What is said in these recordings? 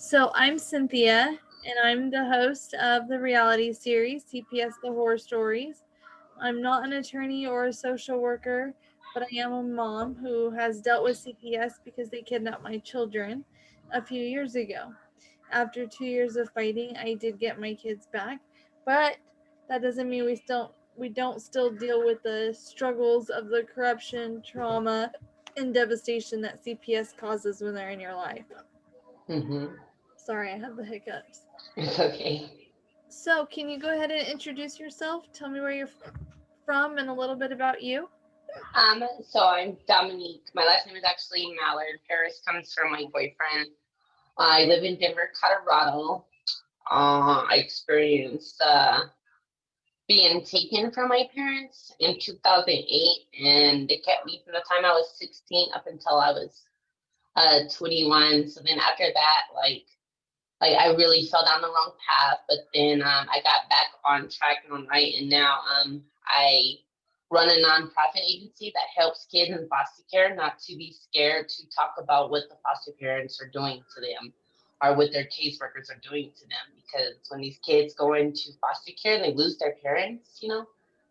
So I'm Cynthia, and I'm the host of the reality series CPS the Horror Stories. I'm not an attorney or a social worker, but I am a mom who has dealt with CPS because they kidnapped my children a few years ago. After 2 years of fighting, I did get my kids back, but that doesn't mean we don't still deal with the struggles of the corruption, trauma, and devastation that CPS causes when they're in your life. Mm-hmm. Sorry, I have the hiccups. It's okay. So, can you go ahead and introduce yourself? Tell me where you're from and a little bit about you. So I'm Dominique. My last name is actually Mallard. Paris comes from my boyfriend. I live in Denver, Colorado. I experienced being taken from my parents in 2008, and they kept me from the time I was 16 up until I was 21. So then after that, like I really fell down the wrong path, but then I got back on track and on right, and now I run a nonprofit agency that helps kids in foster care not to be scared to talk about what the foster parents are doing to them or what their caseworkers are doing to them. Because when these kids go into foster care, they lose their parents,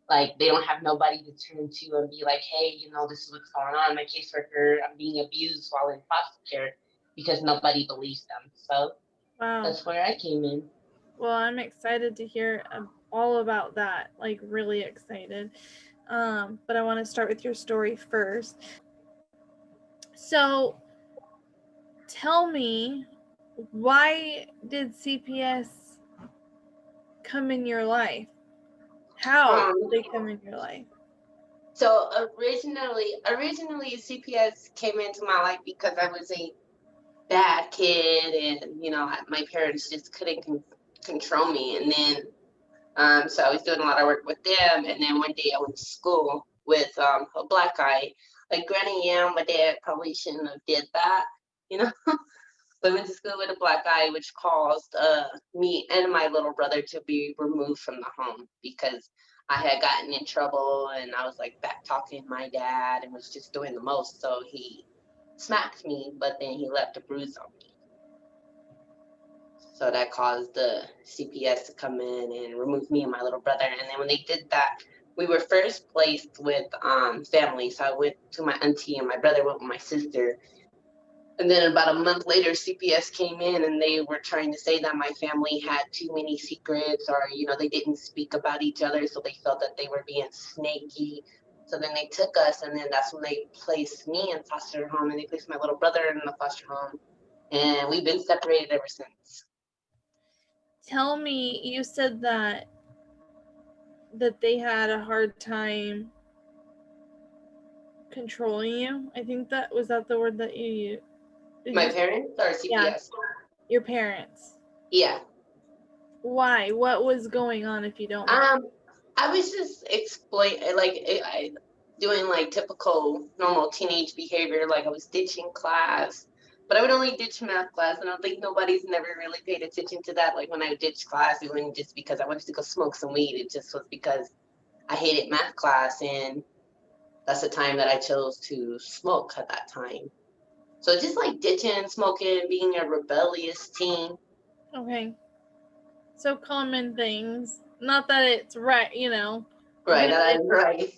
like they don't have nobody to turn to and be like, hey, this is what's going on. My caseworker, I'm being abused while in foster care because nobody believes them. So Wow. that's where I came in. Well, I'm excited to hear all about that. Like, really excited. But I want to start with your story first. So, tell me, why did CPS come in your life? How did they come in your life? So originally CPS came into my life because I was a bad kid, and my parents just couldn't control me. And then so I was doing a lot of work with them. And then one day I went to school with a black guy. Like, granted, yeah, my dad probably shouldn't have did that, you know. But I went to school with a black guy, which caused me and my little brother to be removed from the home because I had gotten in trouble and I was like back talking my dad and was just doing the most. So he smacked me, but then he left a bruise on me. So that caused the CPS to come in and remove me and my little brother. And then when they did that, we were first placed with family. So I went to my auntie and my brother went with my sister. And then about a month later, CPS came in and they were trying to say that my family had too many secrets, or, they didn't speak about each other. So they felt that they were being snaky. So then they took us, and then that's when they placed me in foster home, and they placed my little brother in the foster home. And we've been separated ever since. Tell me, you said that they had a hard time controlling you. I think that the word that you used. My parents or CPS? Yeah, your parents. Yeah. Why? What was going on, if you don't mind? I was just doing like typical normal teenage behavior. Like, I was ditching class, but I would only ditch math class, and I don't think nobody's never really paid attention to that. Like, when I ditched class, it wasn't just because I wanted to go smoke some weed. It just was because I hated math class, and that's the time that I chose to smoke at that time. So just like ditching, smoking, being a rebellious teen. Okay. So common things. Not that it's right, Right, that is right.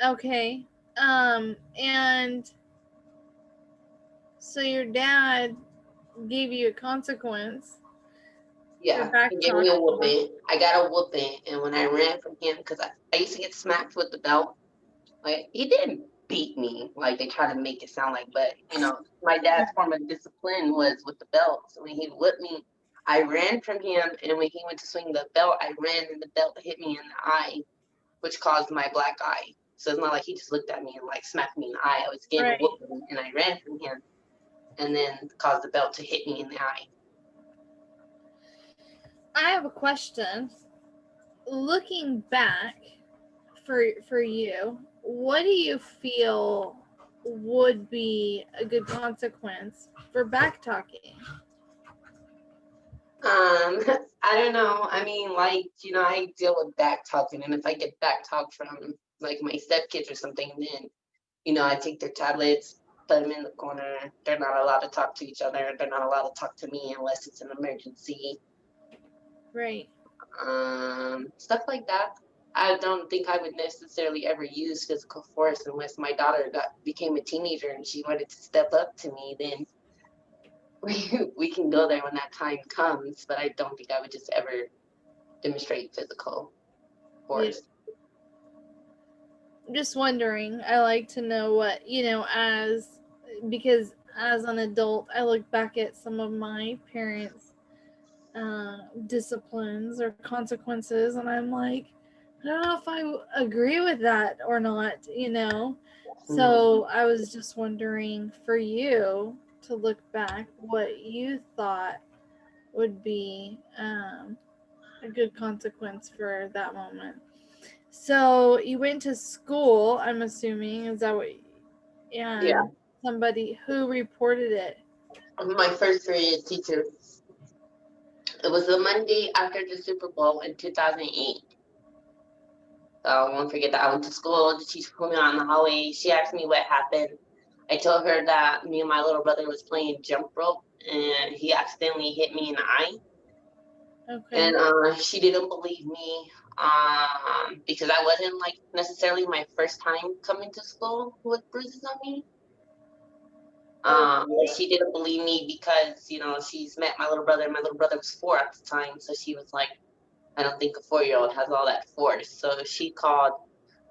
Okay. And so your dad gave you a consequence. Yeah, he gave me a whooping. I got a whooping, and when I ran from him, because I used to get smacked with the belt. Like, he didn't beat me like they try to make it sound like, but my dad's form of discipline was with the belt. So when he whipped me, I ran from him, and when he went to swing the belt, I ran, and the belt hit me in the eye, which caused my black eye. So it's not like he just looked at me and like smacked me in the eye. I was getting a whooping, and I ran from him, and then caused the belt to hit me in the eye. I have a question. Looking back for you, what do you feel would be a good consequence for back talking? I don't know. I mean, I deal with back talking, and if I get back talk from like my stepkids or something, then I take their tablets, put them in the corner. They're not allowed to talk to each other. They're not allowed to talk to me unless it's an emergency. Right. Stuff like that. I don't think I would necessarily ever use physical force unless my daughter became a teenager and she wanted to step up to me. Then we can go there when that time comes. But I don't think I would just ever demonstrate physical force. I'm just wondering. I like to know what, because as an adult, I look back at some of my parents' disciplines or consequences, and I'm like, I don't know if I agree with that or not, So I was just wondering for you to look back what you thought would be a good consequence for that moment. So you went to school, I'm assuming. Is that what? Yeah. Somebody who reported it. My first period teacher. It was the Monday after the Super Bowl in 2008. So I won't forget that I went to school. The teacher pulled me out in the hallway. She asked me what happened. I told her that me and my little brother was playing jump rope and he accidentally hit me in the eye. Okay. And she didn't believe me because I wasn't like necessarily my first time coming to school with bruises on me. She didn't believe me because, she's met my little brother. My little brother was 4 at the time. So she was like, I don't think a 4-year-old has all that force. So she called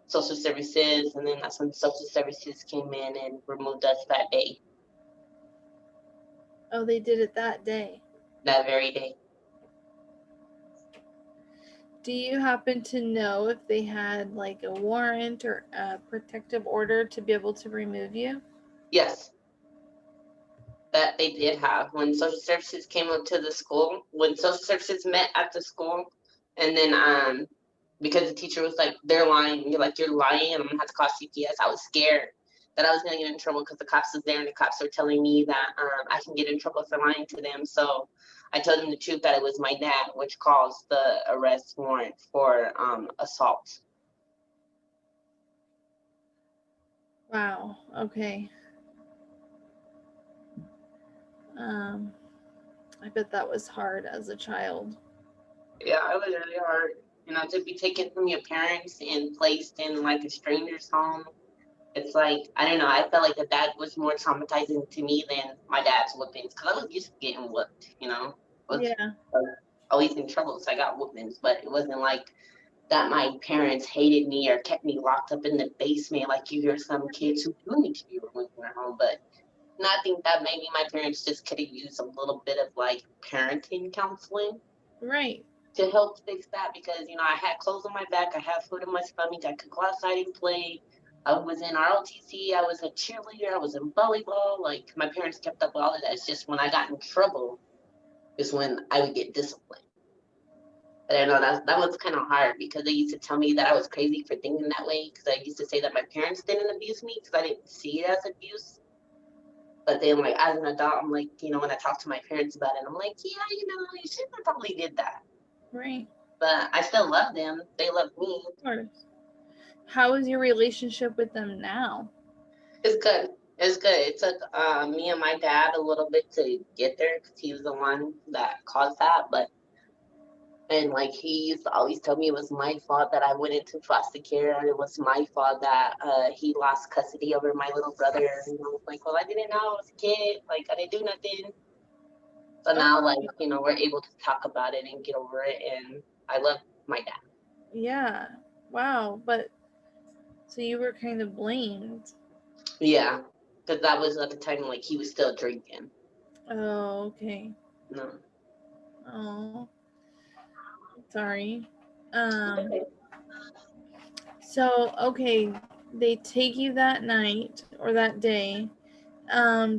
social services, and then that's when social services came in and removed us that day. Oh, they did it that day? That very day. Do you happen to know if they had like a warrant or a protective order to be able to remove you? Yes. That they did have. When social services came up to the school, when social services met at the school, and then because the teacher was like, they're lying, you're lying, and I'm gonna have to call CPS. I was scared that I was gonna get in trouble because the cops was there and the cops were telling me that I can get in trouble for lying to them. So I told them the truth that it was my dad, which caused the arrest warrant for assault. Wow. Okay. I bet that was hard as a child. Yeah, it was really hard. To be taken from your parents and placed in like a stranger's home. It's like, I don't know, I felt like that was more traumatizing to me than my dad's whoopings, because I was used to getting whooped, I was always in trouble, so I got whoopings, but it wasn't like that my parents hated me or kept me locked up in the basement like you hear some kids who do need to be removed from their home. But I think that maybe my parents just could have used a little bit of like parenting counseling. Right. To help fix that, because, I had clothes on my back, I had food in my stomach, I could go outside and play. I was in ROTC, I was a cheerleader, I was in volleyball. Like, my parents kept up with all of that. It's just when I got in trouble is when I would get disciplined. But I know that was kind of hard because they used to tell me that I was crazy for thinking that way, because I used to say that my parents didn't abuse me because I didn't see it as abuse. But then, like, as an adult, I'm like, when I talk to my parents about it, I'm like, yeah, you should have probably did that. Right. But I still love them. They love me. Of course. How is your relationship with them now? It's good. It's good. It took me and my dad a little bit to get there because he was the one that caused that. And like, he used to always tell me it was my fault that I went into foster care. And it was my fault that he lost custody over my little brother. And I was like, well, I didn't know I was a kid. Like, I didn't do nothing. So now, like, we're able to talk about it and get over it. And I love my dad. Yeah. Wow. But so you were kind of blamed. Yeah. Because that was at the time, like, he was still drinking. Oh, okay. No. Oh. Sorry. So, okay, they take you that night or that day.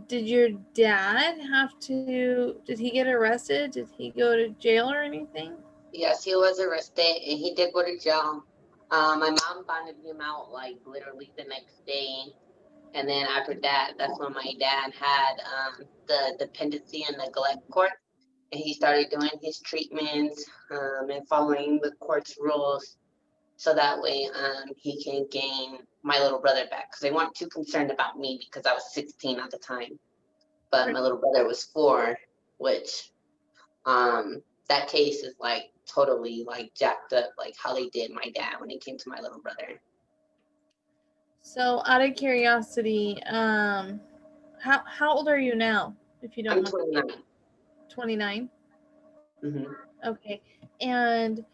Did your dad did he get arrested? Did he go to jail or anything? Yes, he was arrested and he did go to jail. My mom found him out like literally the next day. And then after that, that's when my dad had the dependency and neglect court. And he started doing his treatments and following the court's rules. so that way he can gain my little brother back, because they weren't too concerned about me because I was 16 at the time, but my little brother was 4, which that case is like totally like jacked up, like how they did my dad when it came to my little brother. So, out of curiosity, how old are you now, if you don't I'm mind? 29. 29? Mm-hmm. Okay. And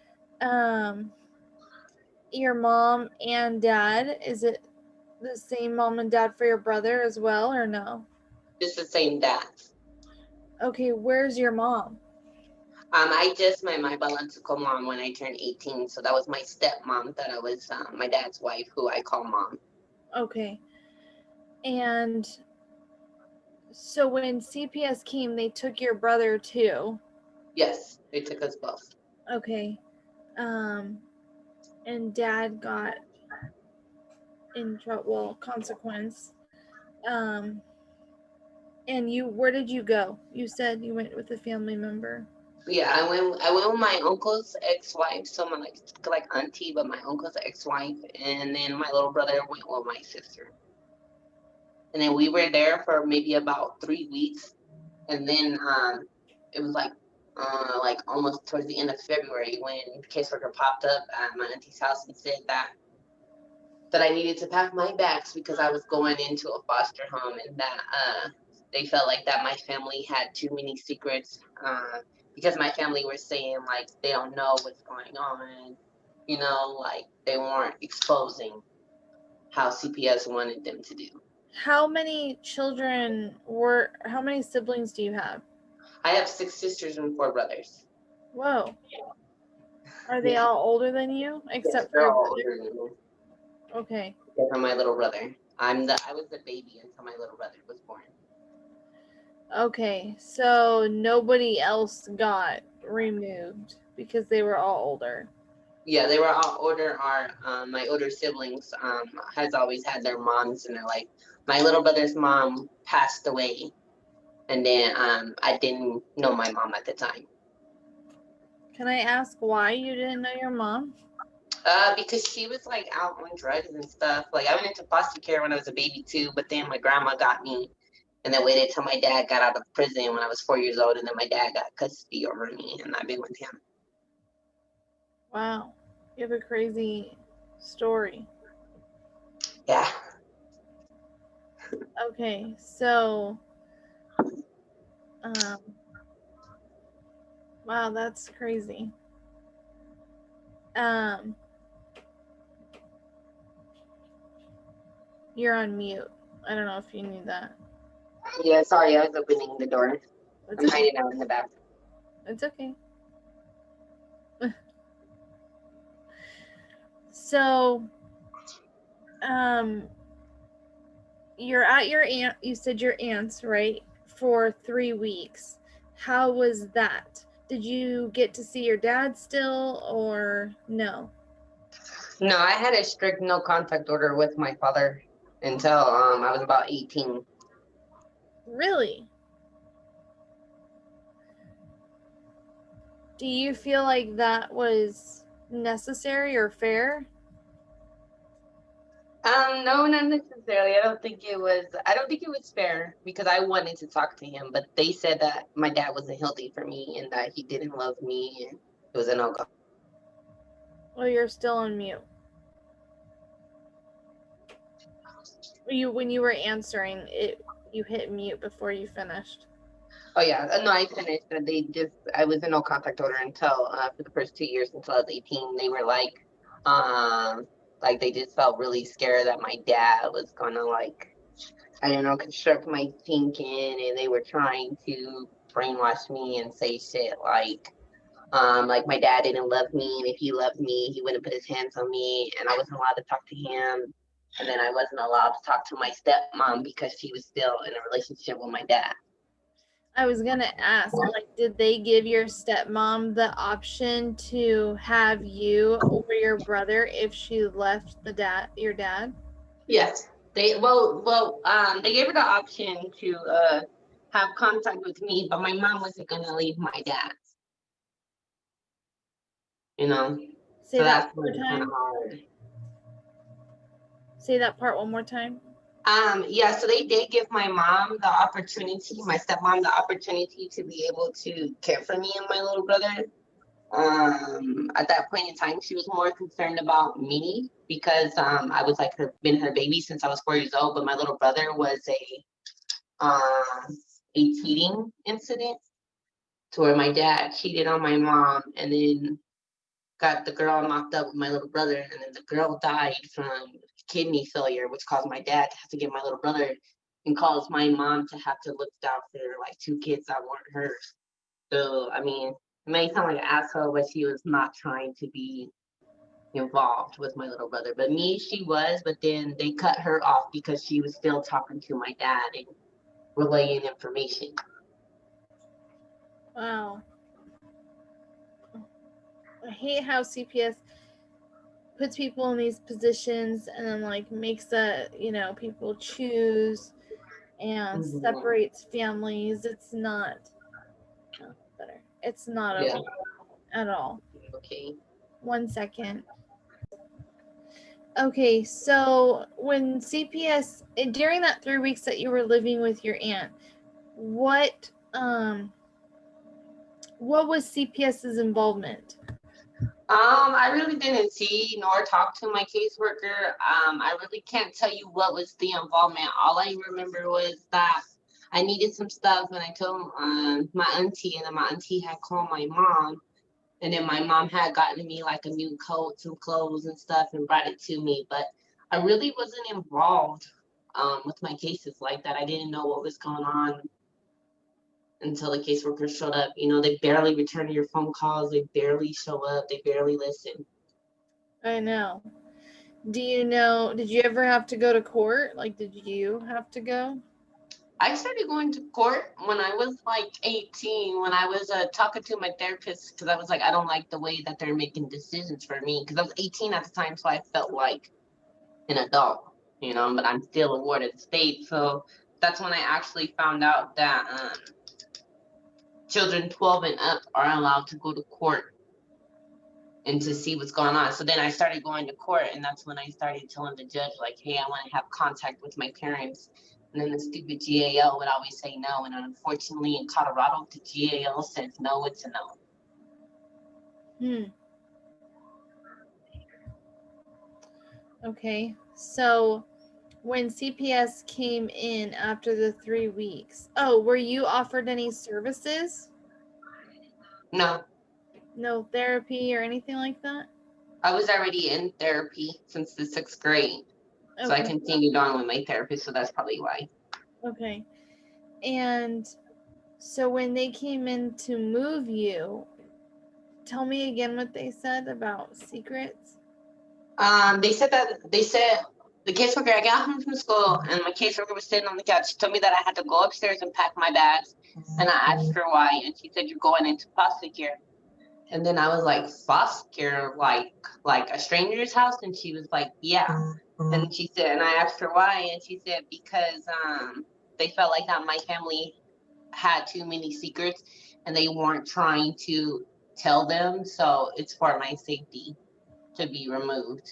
your mom and dad, is it the same mom and dad for your brother as well, or no? Just the same dad. Okay, where's your mom? I just met my biological mom when I turned 18, so that was my stepmom, that I was my dad's wife, who I call mom. Okay. And so when CPS came, they took your brother too? Yes, they took us both. Okay. And dad got in trouble, well, consequence. And where did you go? You said you went with a family member. Yeah, I went with my uncle's ex-wife, so my like auntie, but my uncle's ex-wife, and then my little brother went with my sister. And then we were there for maybe about 3 weeks, and then it was like almost towards the end of February when the caseworker popped up at my auntie's house and said that I needed to pack my bags because I was going into a foster home, and that they felt like that my family had too many secrets, because my family were saying like they don't know what's going on, like they weren't exposing how CPS wanted them to do. How many siblings do you have? I have 6 sisters and 4 brothers. Whoa. Are they all older than you, except for They're your all brother? older than me. Okay. Except for my little brother. I was the baby until my little brother was born. Okay, so nobody else got removed because they were all older. Yeah, they were all older. My older siblings has always had their moms in their life. My little brother's mom passed away, and then I didn't know my mom at the time. Can I ask why you didn't know your mom? Because she was like out on drugs and stuff. Like I went into foster care when I was a baby too, but then my grandma got me, and then waited till my dad got out of prison when I was 4 years old, and then my dad got custody over me, and I've been with him. Wow, you have a crazy story. Yeah. Okay, so wow, that's crazy. You're on mute. I don't know if you knew that. Yeah, sorry, I was opening the door. It's I'm okay. hiding out in the bathroom. It's okay. So, you're at your aunt. You said your aunt's, right, for 3 weeks. How was that? Did you get to see your dad still, or no? No, I had a strict no contact order with my father until I was about 18. Really? Do you feel like that was necessary or fair? No, not necessarily. I don't think it was fair, because I wanted to talk to him, but they said that my dad wasn't healthy for me and that he didn't love me, and it was a no go. Well, you're still on mute. When you were answering it, you hit mute before you finished. Oh yeah, no, I finished. I was in no contact order until for the first 2 years until I was 18. They were like they just felt really scared that my dad was gonna I don't know, construct my thinking, and they were trying to brainwash me and say shit like my dad didn't love me, and if he loved me, he wouldn't put his hands on me, and I wasn't allowed to talk to him, and then I wasn't allowed to talk to my stepmom because she was still in a relationship with my dad. I was gonna ask, like, did they give your stepmom the option to have you over your brother if she left your dad? Yes, they gave her the option to have contact with me, but my mom wasn't gonna leave my dad. You know. Say So that that's one when more it's kind of time. hard. Say that part one more time. Yeah, so they did give my mom the opportunity, my stepmom, the opportunity to be able to care for me and my little brother. At that point in time, she was more concerned about me because I was like been her baby since I was 4 years old, but my little brother was a cheating incident to where my dad cheated on my mom and then got the girl knocked up with my little brother, and then the girl died from kidney failure, which caused my dad to have to get my little brother and caused my mom to have to look out for like 2 kids that weren't hers. So, I mean, it may sound like an asshole, but she was not trying to be involved with my little brother. But me, she was, but then they cut her off because she was still talking to my dad and relaying information. Wow. I hate how CPS puts people in these positions and then like makes people choose and separates families. It's not better. It's not Yeah. okay at all. Okay. 1 second. Okay, so when CPS during that 3 weeks that you were living with your aunt, what was CPS's involvement? I really didn't see nor talk to my caseworker. I really can't tell you what was the involvement. All I remember was that I needed some stuff, and I told my auntie, and then my auntie had called my mom, and then my mom had gotten me like a new coat, some clothes and stuff, and brought it to me. But I really wasn't involved with my cases like that. I didn't know what was going on until the caseworker showed up. You know, they barely return your phone calls. They barely show up. They barely listen. I know. Did you ever have to go to court? Like, did you have to go? I started going to court when I was like 18, when I was talking to my therapist, because I was like, I don't like the way that they're making decisions for me. Because I was 18 at the time, so I felt like an adult, but I'm still a ward of the state. So that's when I actually found out that children 12 and up are allowed to go to court and to see what's going on. So then I started going to court, and that's when I started telling the judge, like, hey, I want to have contact with my parents. And then the stupid GAL would always say no. And unfortunately, in Colorado, the GAL says no, it's a no. Okay. So when CPS came in after the 3 weeks, were you offered any services? No. No therapy or anything like that? I was already in therapy since the 6th grade. Okay. So I continued on with my therapist, so that's probably why. Okay. And so when they came in to move you, tell me again what they said about secrets. They said the caseworker, I got home from school and my caseworker was sitting on the couch. She told me that I had to go upstairs and pack my bags. And I asked her why, and she said, you're going into foster care. And then I was like, foster care, like a stranger's house? And she was like, yeah. And she said, and I asked her why, and she said, because they felt like that my family had too many secrets and they weren't trying to tell them, so it's for my safety to be removed.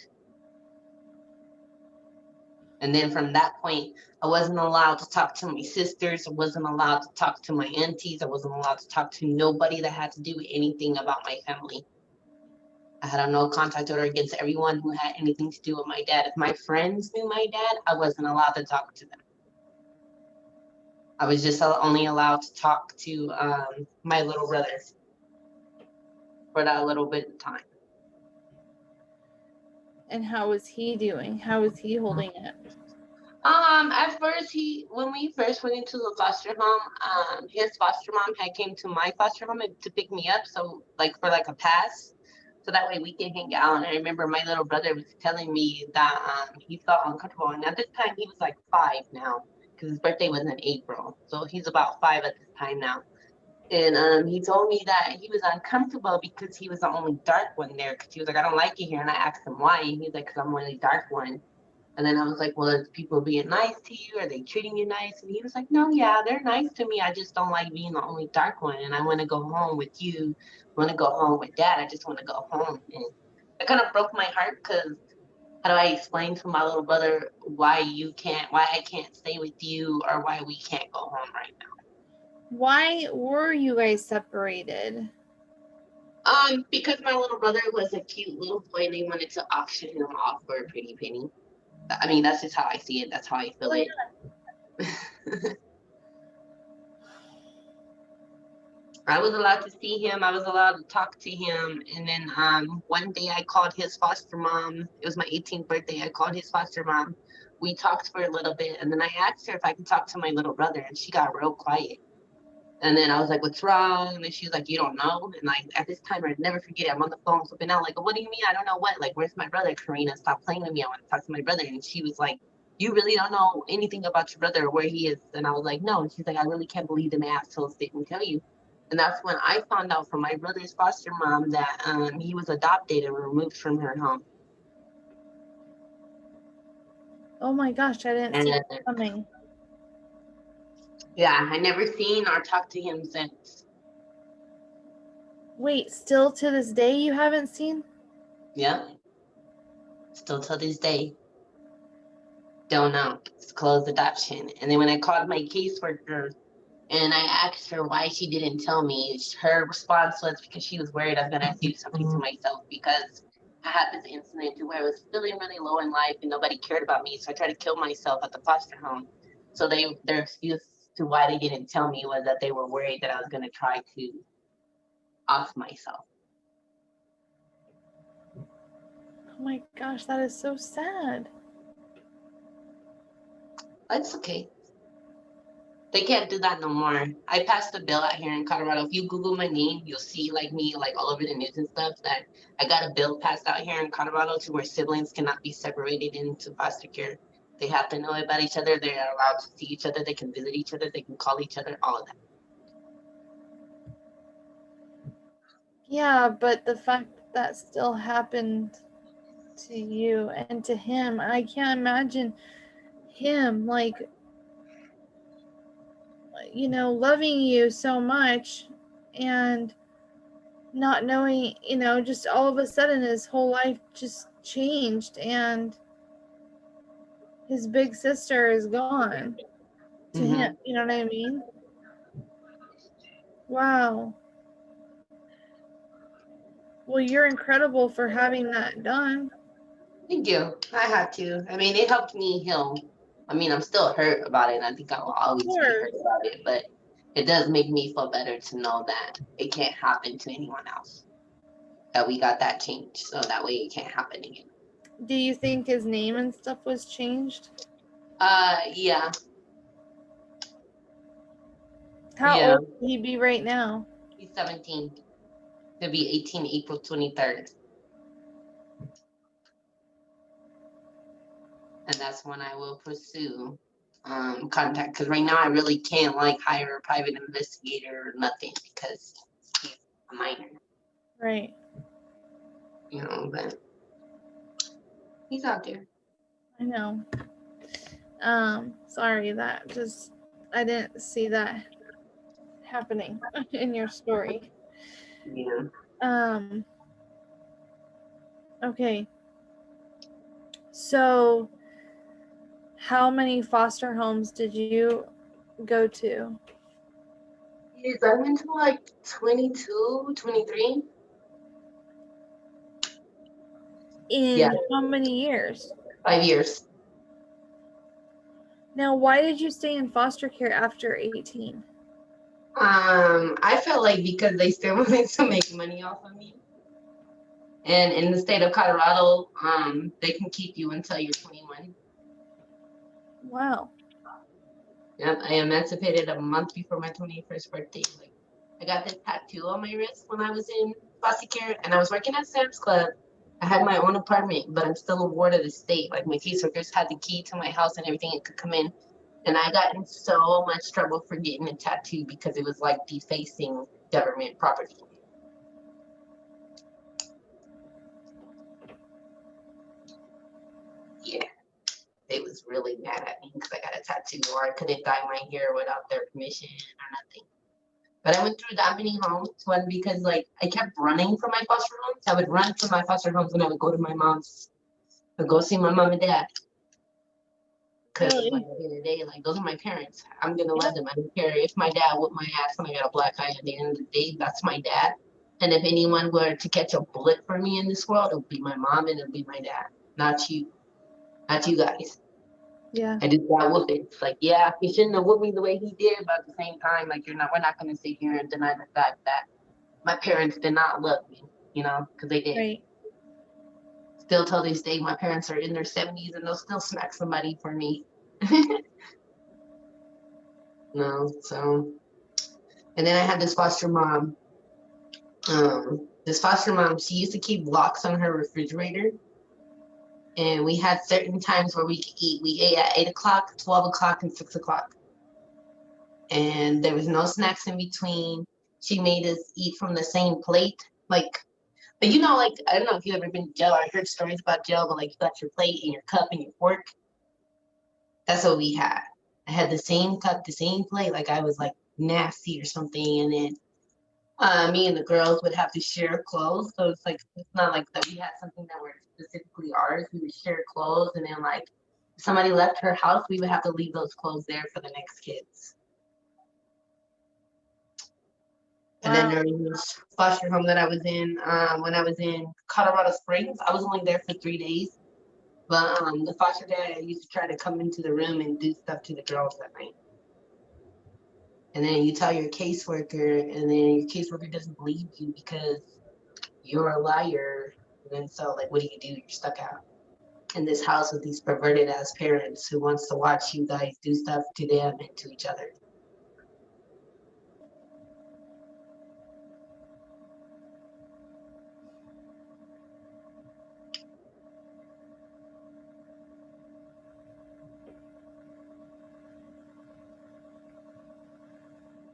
And then from that point, I wasn't allowed to talk to my sisters. I wasn't allowed to talk to my aunties. I wasn't allowed to talk to nobody that had to do anything about my family. I had a no contact order against everyone who had anything to do with my dad. If my friends knew my dad, I wasn't allowed to talk to them. I was just only allowed to talk to my little brother for that little bit of time. And how was he doing? How was he holding it? At first, when we first went into the foster home, his foster mom had came to my foster home to pick me up, so for a pass, so that way we can hang out. And I remember my little brother was telling me that he felt uncomfortable, and at this time he was like 5 now, because his birthday was in April, so he's about 5 at this time now. And he told me that he was uncomfortable because he was the only dark one there, because he was like, I don't like it here. And I asked him why, and he's like, because I'm the only dark one. And then I was like, well, is people being nice to you? Are they treating you nice? And he was like, no, yeah, they're nice to me. I just don't like being the only dark one. And I want to go home with you. I want to go home with dad. I just want to go home. And It kind of broke my heart because how do I explain to my little brother why I can't stay with you or why we can't go home right now? Why were you guys separated? Because my little brother was a cute little boy and they wanted to auction him off for a pretty penny. I mean, that's just how I see it. That's how I feel it. I was allowed to see him. I was allowed to talk to him. And then one day I called his foster mom. It was my 18th birthday. I called his foster mom. We talked for a little bit. And then I asked her if I could talk to my little brother. And she got real quiet. And then I was like, what's wrong? And then she was like, you don't know? And like, at this time, I'd never forget it. I'm on the phone flipping out. Like, what do you mean? I don't know what? Like, where's my brother? Karina, stop playing with me. I want to talk to my brother. And she was like, you really don't know anything about your brother or where he is? And I was like, no. And she's like, I really can't believe the assholes didn't tell you. And that's when I found out from my brother's foster mom that he was adopted and removed from her home. Oh my gosh, I didn't see it coming. Yeah, I never seen or talked to him since. Wait, still to this day you haven't seen? Yeah. Still to this day. Don't know. It's closed adoption. And then when I called my caseworker and I asked her why she didn't tell me, her response was because she was worried I was going to do something to myself because I had this incident where I was feeling really low in life and nobody cared about me. So I tried to kill myself at the foster home. So their excuse to why they didn't tell me was that they were worried that I was going to try to off myself. Oh my gosh, that is so sad. It's okay. They can't do that no more. I passed a bill out here in Colorado. If you Google my name, you'll see like me like all over the news and stuff that I got a bill passed out here in Colorado to where siblings cannot be separated into foster care. They have to know about each other. They're allowed to see each other. They can visit each other. They can call each other, all of that. Yeah, but the fact that still happened to you and to him, I can't imagine him like, you know, loving you so much and not knowing, you know, just all of a sudden his whole life just changed and his big sister is gone to him. You know what I mean? Wow. Well, you're incredible for having that done. Thank you. I had to. I mean, it helped me heal. I mean, I'm still hurt about it, and I think I will always be hurt about it, but it does make me feel better to know that it can't happen to anyone else. That we got that changed, so that way it can't happen again. Do you think his name and stuff was changed? Yeah. How old would he be right now? He's 17. He'll be 18 April 23rd. And that's when I will pursue contact, because right now I really can't like hire a private investigator or nothing because he's a minor. Right. You know, but he's out there. I know. Sorry, that just, I didn't see that happening in your story. Yeah. Okay. So, how many foster homes did you go to? Yes, I went to like 22, 23. In how many years? 5 years. Now, why did you stay in foster care after 18? I felt like because they still wanted to make money off of me. And in the state of Colorado, they can keep you until you're 21. Wow. Yep, I emancipated a month before my 21st birthday. Like, I got this tattoo on my wrist when I was in foster care, and I was working at Sam's Club. I had my own apartment, but I'm still a ward of the state. Like, my caseworkers had the key to my house and everything, it could come in. And I got in so much trouble for getting a tattoo because it was like defacing government property. Yeah, they was really mad at me because I got a tattoo, or I couldn't dye my hair without their permission or nothing. But I went through that many homes, one because like I kept running from my foster homes. I would run from my foster homes when I would go to my mom's, I'd go see my mom and dad. Because like, Really? at the end of the day, like those are my parents. I'm gonna love them. I don't care if my dad whooped my ass and I got a black eye. At the end of the day, that's my dad. And if anyone were to catch a bullet for me in this world, it would be my mom and it would be my dad, not you, not you guys. Yeah. I just got whooped. It's like, yeah, he shouldn't have whooped me the way he did, but at the same time, like we're not gonna sit here and deny the fact that my parents did not love me, you know, because they did. Right. Still till this day, my parents are in their 70s and they'll still smack somebody for me. No, so, and then I had this foster mom. This foster mom, she used to keep locks on her refrigerator. And we had certain times where we could eat. We ate at 8 o'clock, 12 o'clock, and 6 o'clock. And there was no snacks in between. She made us eat from the same plate. Like, but you know, like, I don't know if you've ever been to jail. I heard stories about jail, but like you got your plate and your cup and your fork. That's what we had. I had the same cup, the same plate, like I was like nasty or something. And then me and the girls would have to share clothes. So it's like, it's not like that we had something that were specifically ours. We would share clothes. And then like if somebody left her house, we would have to leave those clothes there for the next kids. And then there was this foster home that I was in when I was in Colorado Springs. I was only there for 3 days. But the foster dad used to try to come into the room and do stuff to the girls at night. And then you tell your caseworker, and then your caseworker doesn't believe you because you're a liar. And then so, like, what do? You're stuck out in this house with these perverted ass parents who wants to watch you guys do stuff to them and to each other.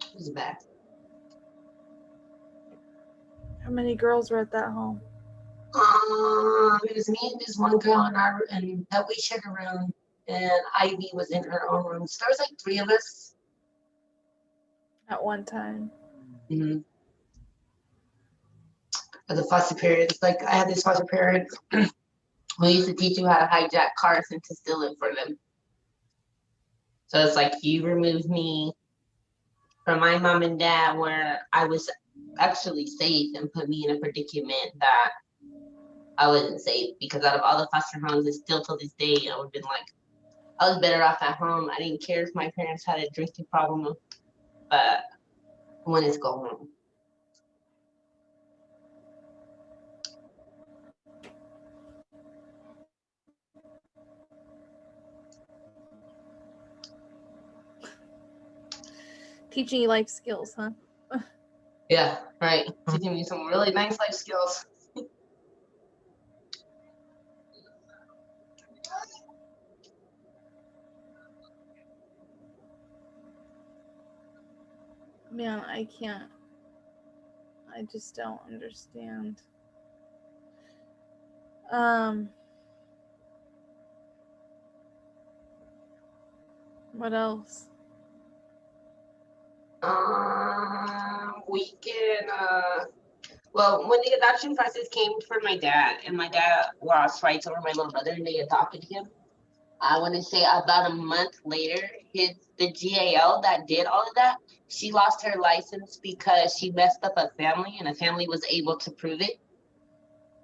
It was bad. How many girls were at that home? It was me and this one girl in our and that we shared a room, and Ivy was in her own room. So there was like 3 of us At one time. mm-hmm. As a foster parent. It's like I had this foster parent who used to teach you how to hijack cars and to steal it for them. So it's like you removed me from my mom and dad where I was actually safe and put me in a predicament that I wasn't safe, because out of all the foster homes, it's still till this day, I would have been like, I was better off at home. I didn't care if my parents had a drinking problem, but when it's go home. Teaching you life skills, huh? Yeah, right. Teaching me some really nice life skills. Man, I can't. I just don't understand. What else? We can, well, when the adoption process came for my dad, and my dad lost rights over my little brother, and they adopted him. I want to say about a month later, the GAL that did all of that, she lost her license because she messed up a family, and a family was able to prove it.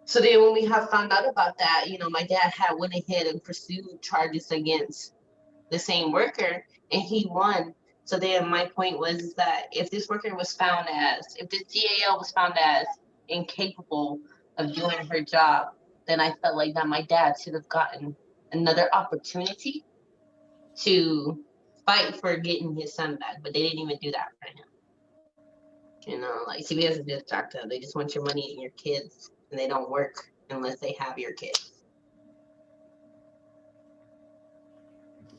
So then when we have found out about that, you know, my dad had went ahead and pursued charges against the same worker, and he won. So then my point was that if this worker was found as, if this GAL was found as incapable of doing her job, then I felt like that my dad should have gotten another opportunity to fight for getting his son back, but they didn't even do that for him. You know, like CPS is just jacked up. They just want your money and your kids, and they don't work unless they have your kids.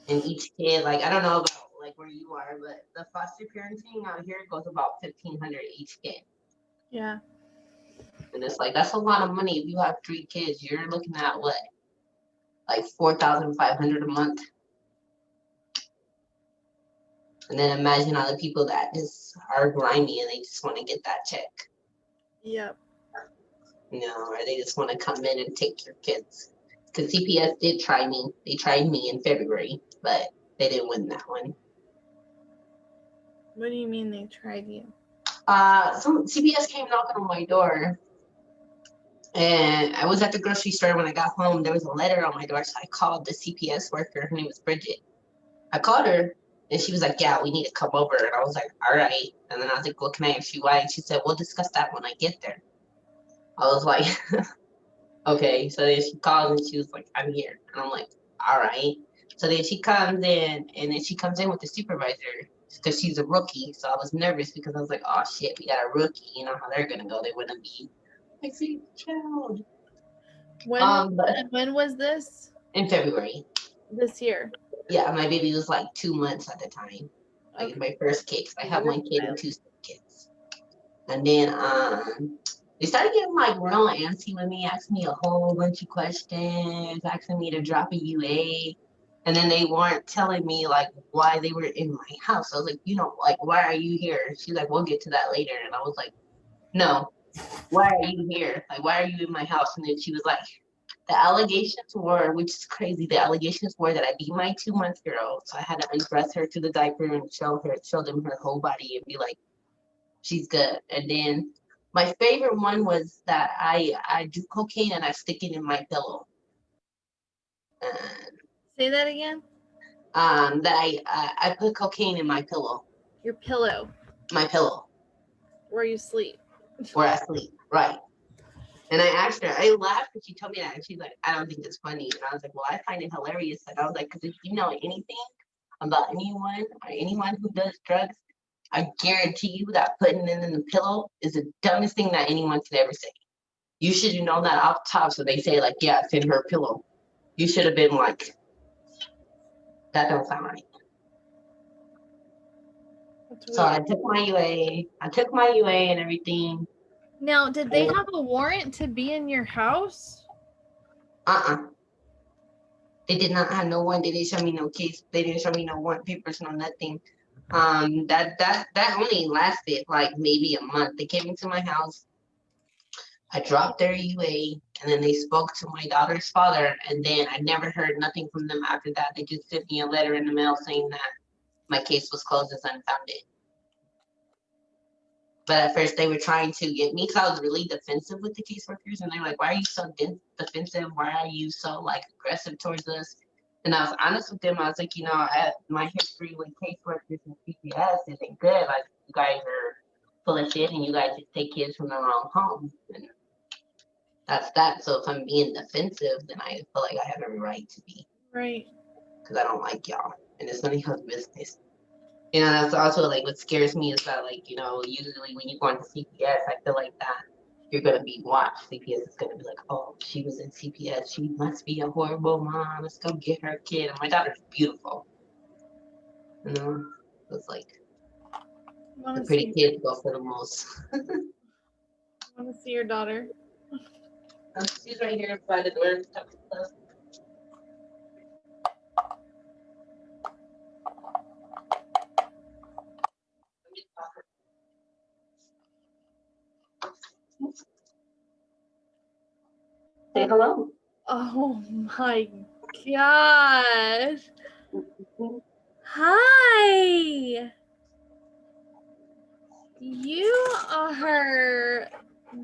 And each kid, like, I don't know about like where you are, but the foster parenting out here goes about $1,500 each kid. Yeah. And it's like, that's a lot of money. If you have 3 kids, you're looking at what, like $4,500 a month. And then imagine all the people that just are grimy and they just want to get that check. Yep. Or they just want to come in and take your kids. Because CPS did try me. They tried me in February, but they didn't win that one. What do you mean they tried you? Some CPS came knocking on my door. And I was at the grocery store when I got home. There was a letter on my door, so I called the CPS worker. Her name was Bridget. I called her, and she was like, yeah, we need to come over. And I was like, all right. And then I was like, well, can I ask you why? And she said, we'll discuss that when I get there. I was like, okay. So then she called, and she was like, I'm here. And I'm like, all right. So then she comes in, and then she comes in with the supervisor because she's a rookie. So I was nervous because I was like, oh, shit, we got a rookie. You know how they're going to go. They wouldn't be like, see, child. When was this? In February. This year? Yeah, my baby was like 2 months at the time. Like my first kid. I have my kid and 2 kids. And then they started getting like real antsy with me, asking me a whole bunch of questions, asking me to drop a UA. And then they weren't telling me like why they were in my house. I was like, like, why are you here? She's like, we'll get to that later. And I was like, no, why are you here? Like, why are you in my house? And then she was like, the allegations were, which is crazy, the allegations were that I beat my 2-month-old. So I had to undress her to the diaper and show them her whole body and be like, she's good. And then my favorite one was that I do cocaine and I stick it in my pillow. Say that again? That I put cocaine in my pillow. Your pillow? My pillow. Where you sleep? Where I sleep, right. And I asked her, I laughed and she told me that. And she's like, I don't think it's funny. And I was like, well, I find it hilarious. And I was like, because if you know anything about anyone who does drugs, I guarantee you that putting it in the pillow is the dumbest thing that anyone could ever say. You should have known that off top. So they say like, yeah, it's in her pillow. You should have been like, that don't sound right. So I took my UA and everything. Now, did they have a warrant to be in your house? They did not have no warrant. They didn't show me no case. They didn't show me no warrant papers, no nothing. That only lasted like maybe a month. They came into my house. I dropped their UA, and then they spoke to my daughter's father, and then I never heard nothing from them after that. They just sent me a letter in the mail saying that my case was closed as unfounded. But at first they were trying to get me, because I was really defensive with the caseworkers, and they're like, why are you so defensive? Why are you so like aggressive towards us? And I was honest with them. I was like, my history with caseworkers and CPS isn't good. Like, you guys are full of shit and you guys just take kids from the wrong home. And that's that. So if I'm being defensive, then I feel like I have every right to be. Right. Because I don't like y'all. And it's none of y'all's business. That's also like what scares me is that like, usually when you go into CPS, I feel like that you're going to be watched. CPS is going to be like, oh, she was in CPS. She must be a horrible mom. Let's go get her kid. And my daughter's beautiful. It's like the pretty kids go for the most. I want to see your daughter. She's right here by the door. Say hello. Oh my gosh. Hi. You are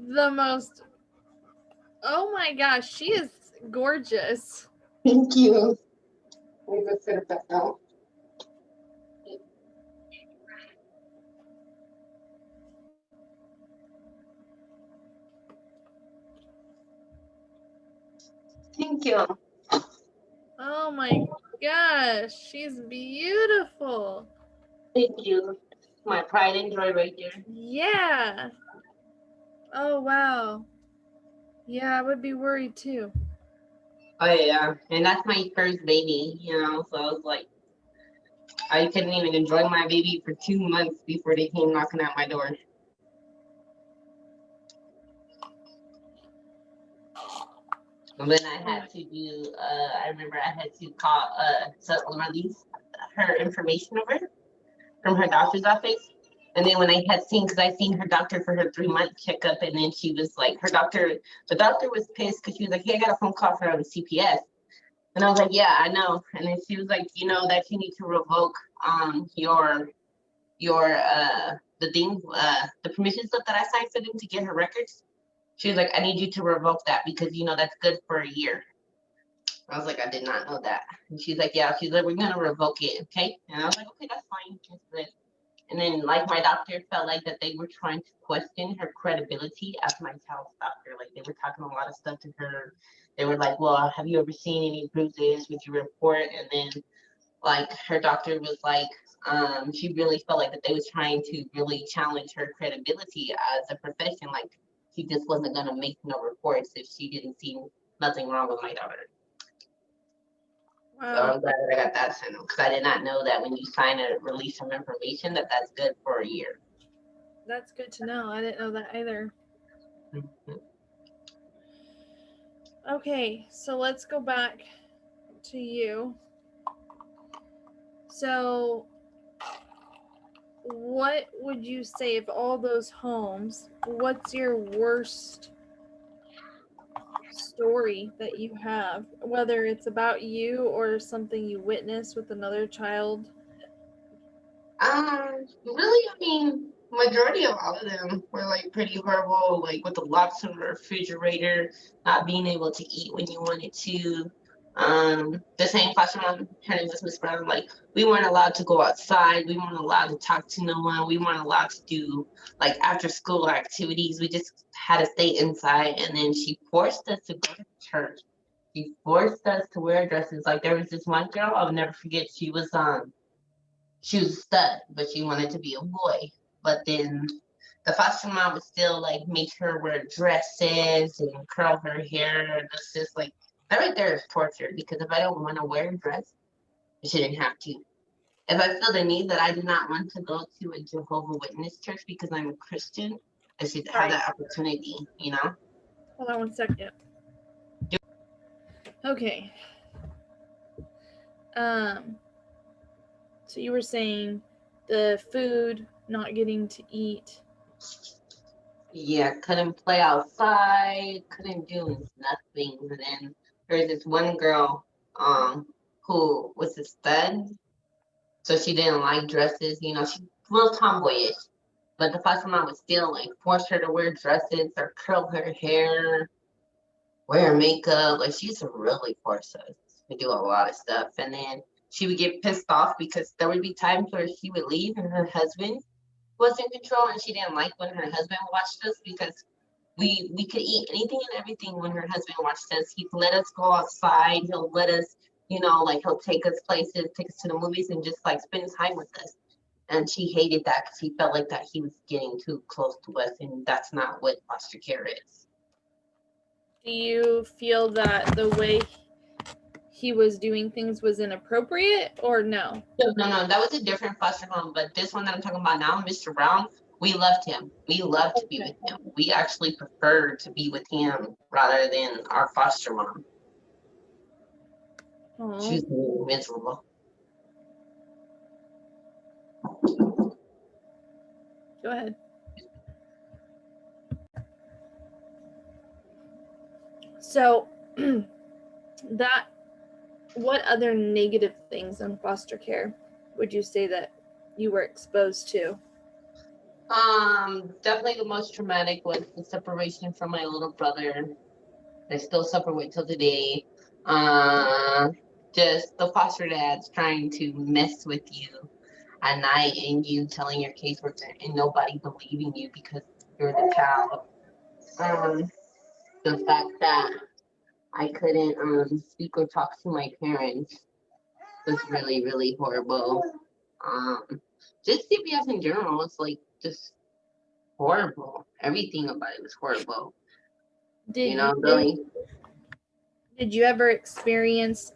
the most. Oh my gosh, she is gorgeous. Thank you. Let me go sit it back down. Thank you. Oh my gosh, she's beautiful. Thank you. My pride and joy right there. Yeah. Oh wow. Yeah, I would be worried too. Oh yeah, and that's my first baby, so I was like, I couldn't even enjoy my baby for 2 months before they came knocking at my door. And then I had to do, I remember I had to call, release her information over. from her doctor's office. And then when I had seen, because I seen her doctor for her 3-month checkup, and then she was like, the doctor was pissed because she was like, hey, I got a phone call from CPS. And I was like, yeah, I know. And then she was like, you know, that you need to revoke your the permission slip that I signed for them to get her records. She was like, I need you to revoke that because you know that's good for a year. I was like, I did not know that. And she's like, yeah. She's like, we're gonna revoke it, okay? And I was like, okay, that's fine. That's good. And then, like, my doctor felt like that they were trying to question her credibility as my child's doctor. Like, they were talking a lot of stuff to her. They were like, well, have you ever seen any bruises with your report? And then, like, her doctor was like, she really felt like that they was trying to really challenge her credibility as a profession. Like, she just wasn't gonna make no reports if she didn't see nothing wrong with my daughter. Wow. So I'm glad that I got that sent because I did not know that when you sign a release of information that's good for a year. That's good to know. I didn't know that either. Mm-hmm. Okay, so let's go back to you. So what would you say of all those homes, what's your worst story that you have, whether it's about you or something you witnessed with another child? Really, I mean, majority of all of them were like pretty horrible, like with the locks in the refrigerator, not being able to eat when you wanted to. The same foster mom, her name was Miss Brown, like we weren't allowed to go outside, we weren't allowed to talk to no one, we weren't allowed to do like after school activities, we just had to stay inside. And then she forced us to go to church. She forced us to wear dresses. Like there was this one girl, I'll never forget, she was a stud, but she wanted to be a boy. But then the foster mom would still like make her wear dresses and curl her hair. That's just like that right there is torture because if I don't want to wear a dress, I shouldn't have to. If I feel the need that I do not want to go to a Jehovah's Witness church because I'm a Christian, I should have that opportunity, you know? Hold on one second. Okay. So you were saying the food, not getting to eat. Yeah, couldn't play outside, couldn't do nothing. And then there's this one girl who was a stud, so she didn't like dresses, you know, she was tomboyish. But the foster mom would still like force her to wear dresses or curl her hair, wear makeup. Like she used to really force us to do a lot of stuff. And then she would get pissed off because there would be times where she would leave and her husband was in control, and she didn't like when her husband watched us because we could eat anything and everything when her husband watched us. He'd let us go outside. He'll let us, you know, like he'll take us places, take us to the movies, and just like spend time with us. And she hated that because he felt like that he was getting too close to us, and that's not what foster care is. Do you feel that the way he was doing things was inappropriate or no? No, that was a different foster home. But this one that I'm talking about now, Mr. Brown, we loved him. We loved to be with him. We actually preferred to be with him rather than our foster mom. Aww. She was really miserable. Go ahead. So what other negative things in foster care would you say that you were exposed to? Definitely the most traumatic was the separation from my little brother. I still suffer with till today. Just the foster dads trying to mess with you at night and you telling your caseworker and nobody believing you because you're the child. The fact that I couldn't speak or talk to my parents was really, really horrible. Just CPS in general, it's like just horrible. Everything about it was horrible. Did you ever experience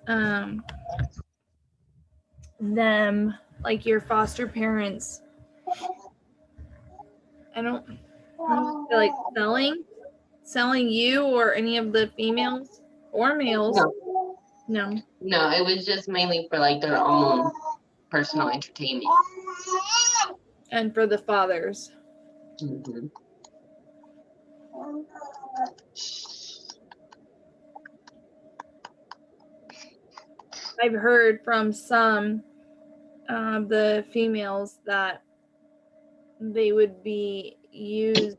them, like your foster parents, I don't feel like selling you or any of the females or males? No, it was just mainly for like their own personal entertainment. And for the fathers. Mm-hmm. I've heard from some of the females that they would be used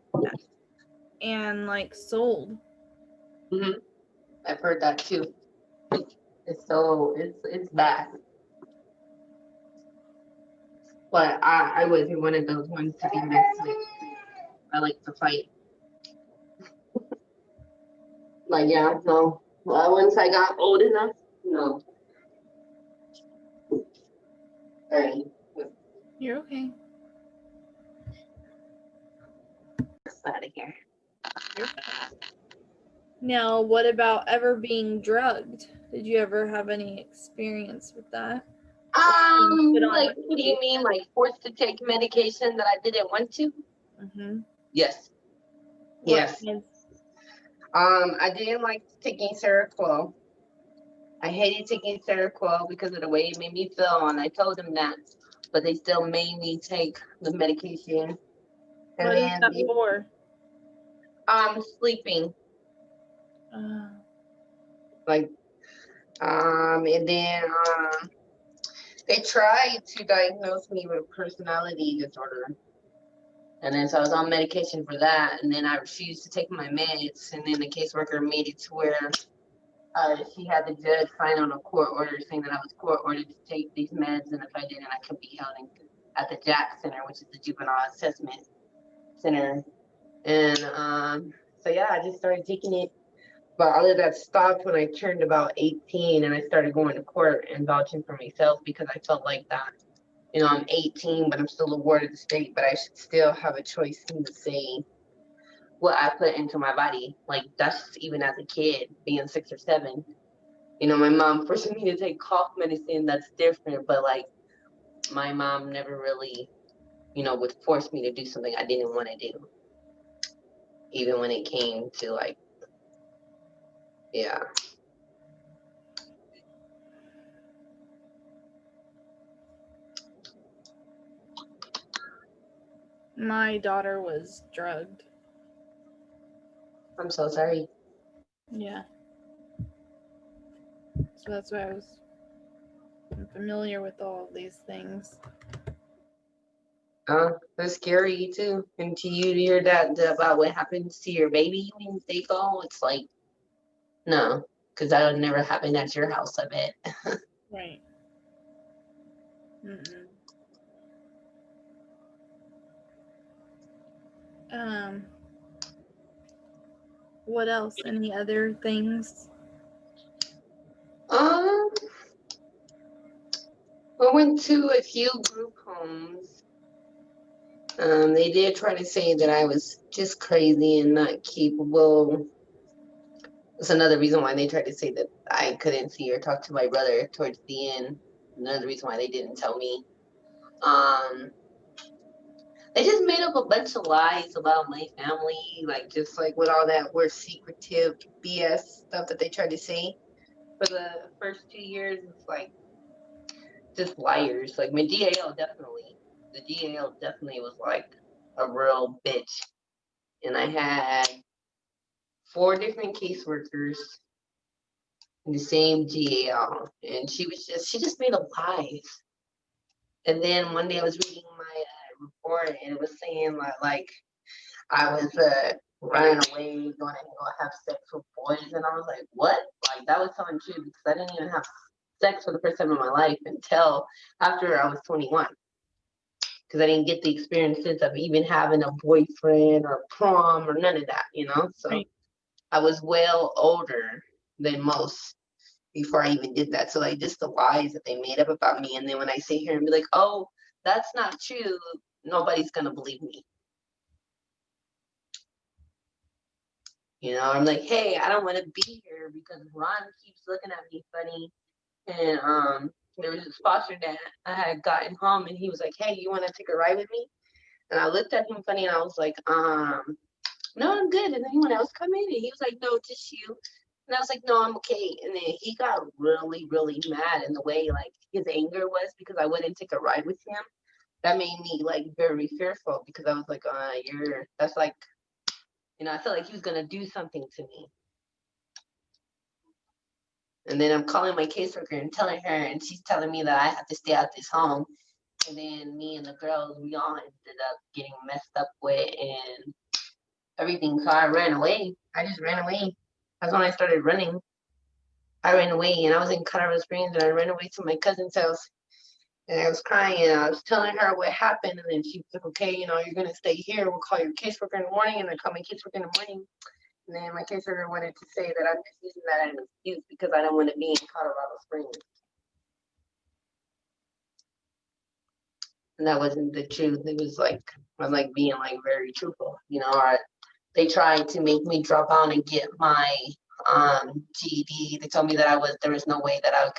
and like sold. Mm-hmm. I've heard that too. It's bad. But I wasn't one of those ones to be messed with. I like to fight. Like, yeah, no. Well, once I got old enough, no. Alright. You're okay. Out of here. You're fine. Now, what about ever being drugged? Did you ever have any experience with that? Like, what do you mean? Like, forced to take medication that I didn't want to? Mm-hmm. Yes. Yes. I didn't like taking Seroquel. I hated taking Seroquel because of the way it made me feel, and I told them that, but they still made me take the medication. And what is that for? Sleeping. Like, and then they tried to diagnose me with personality disorder. And then so I was on medication for that, and then I refused to take my meds, and then the caseworker made it to where she had the judge sign on a court order saying that I was court ordered to take these meds, and if I didn't, I could be held at the JAC Center, which is the Juvenile Assessment Center. And so yeah, I just started taking it. But all of that stopped when I turned about 18, and I started going to court and vouching for myself because I felt like that. You know, I'm 18, but I'm still a ward of the state, but I should still have a choice to say what I put into my body. Like, that's even as a kid, being 6 or 7. You know, my mom forcing me to take cough medicine, that's different, but like, my mom never really, you know, would force me to do something I didn't want to do. Even when it came to like, yeah. My daughter was drugged. I'm so sorry. Yeah. So that's why I'm familiar with all of these things. That's scary too. And to you to hear that about what happens to your baby when they go, it's like, no, because that would never happen at your house, I bet. Right. Mm-mm. What else? Any other things? I went to a few group homes. They did try to say that I was just crazy and not capable. That's another reason why they tried to say that I couldn't see or talk to my brother towards the end. Another reason why they didn't tell me. They just made up a bunch of lies about my family, like just like with all that we're secretive BS stuff that they tried to say. For the first 2 years, it's like just liars. Like my DAL definitely, the DAL definitely was like a real bitch. And I had 4 different caseworkers in the same DAL, and she just made up lies. And then one day I was reading my report, and it was saying like I was running away, going to go have sex with boys, and I was like, what? Like, that was telling the truth because I didn't even have sex for the first time in my life until after I was 21. Because I didn't get the experiences of even having a boyfriend or prom or none of that, you know? So right. I was well older than most before I even did that. So like just the lies that they made up about me. And then when I sit here and be like, oh, that's not true, nobody's going to believe me. You know, I'm like, hey, I don't want to be here because Ron keeps looking at me funny. And there was this foster dad I had gotten home, and he was like, hey, you want to take a ride with me? And I looked at him funny, and I was like, no, I'm good. Is anyone else coming? And he was like, no, just you. And I was like, no, I'm okay. And then he got really, really mad in the way, like, his anger was because I wouldn't take a ride with him. that made me like very fearful because I was like, that's like, I felt like he was gonna do something to me. And then I'm calling my caseworker and telling her, and she's telling me that I have to stay at this home. And then me and the girls, we all ended up getting messed up with and everything. So I ran away. I just ran away. That's when I started running. I ran away, and I was in Colorado Springs, and I ran away to my cousin's house. And I was crying, and I was telling her what happened. And then she was like, okay, you're going to stay here. We'll call your caseworker in the morning. And I called my caseworker in the morning. And then my caseworker wanted to say that I'm just using that as an excuse because I don't want to be in Colorado Springs. And that wasn't the truth. It was like, I'm like being like very truthful, they tried to make me drop out and get my GED. They told me that there was no way that I was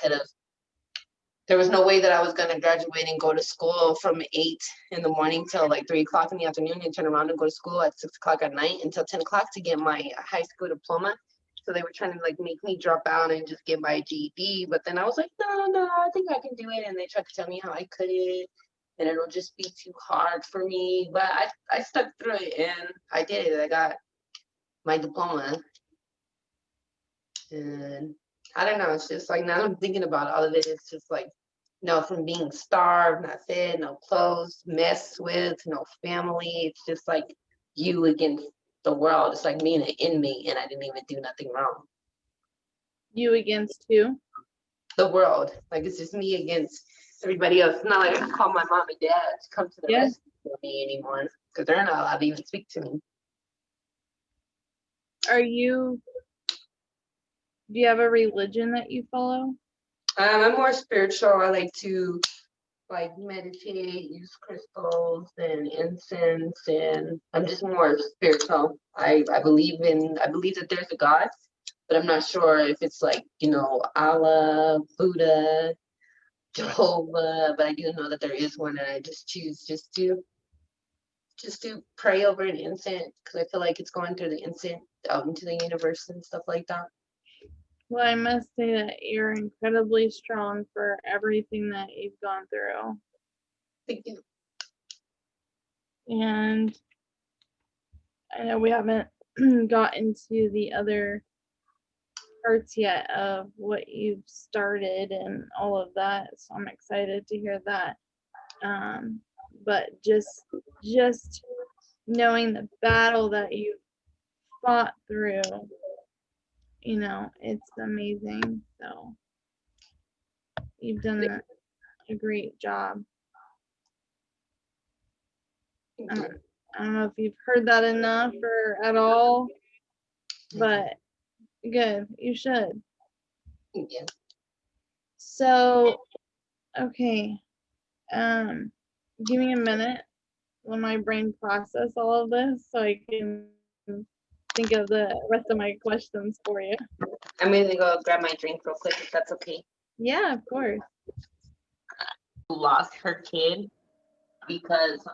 going to graduate and go to school from 8 in the morning till like 3 o'clock in the afternoon and turn around and go to school at 6 o'clock at night until 10 o'clock to get my high school diploma. So they were trying to like make me drop out and just get my GED. But then I was like, no, I think I can do it. And they tried to tell me how I couldn't. And it'll just be too hard for me. But I stuck through it and I did it. I got my diploma. And I don't know. It's just like now I'm thinking about all of it. It's just like, from being starved, not fed, no clothes, messed with, no family. It's just like you against the world. It's like me and an inmate, and I didn't even do nothing wrong. You against who? The world. Like it's just me against everybody else. It's not like I can call my mom and dad to come to the rescue for me anymore because they're not allowed to even speak to me. Do you have a religion that you follow? I'm more spiritual. I like to meditate, use crystals and incense, and I'm just more spiritual. I believe that there's a God, but I'm not sure if it's like, Allah, Buddha, Jehovah, but I do know that there is one, and I just choose just to pray over an incense because I feel like it's going through the incense out into the universe and stuff like that. Well, I must say that you're incredibly strong for everything that you've gone through. Thank you. And I know we haven't gotten to the other parts yet of what you've started and all of that, so I'm excited to hear that. But just knowing the battle that you fought through, it's amazing. So you've done a great job. I don't know if you've heard that enough or at all, but good, you should. Yeah. So, okay, give me a minute when my brain process all of this so I can think of the rest of my questions for you. I'm gonna go grab my drink real quick if that's okay. Yeah, of course. Lost her kid because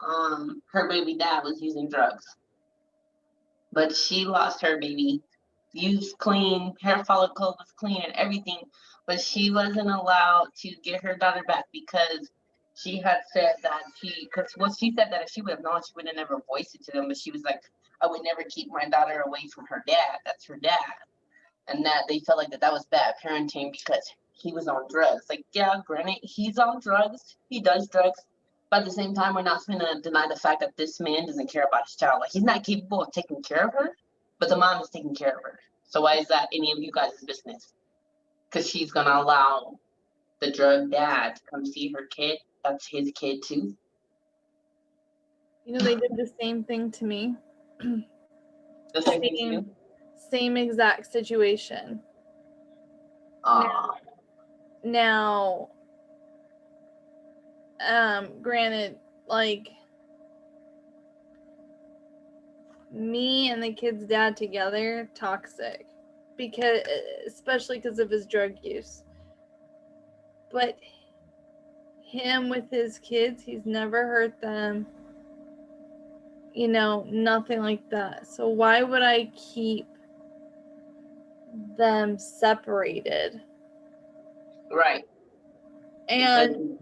her baby dad was using drugs. But she lost her baby. Used clean, hair follicle was clean and everything. But she wasn't allowed to get her daughter back because she had said that she said that if she would have known, she would have never voiced it to them. But she was like, I would never keep my daughter away from her dad. That's her dad. And that they felt like that was bad parenting because he was on drugs. Like, yeah, granted, he's on drugs. He does drugs. But at the same time, we're not going to deny the fact that this man doesn't care about his child. Like, he's not capable of taking care of her, but the mom is taking care of her. So why is that any of you guys' business? Because she's going to allow the drug dad to come see her kid. That's his kid, too. They did the same thing to me. The same thing to you? Same exact situation. Now, granted, like, me and the kid's dad together, toxic, especially because of his drug use. But him with his kids, he's never hurt them, nothing like that. So why would I keep them separated? Right. And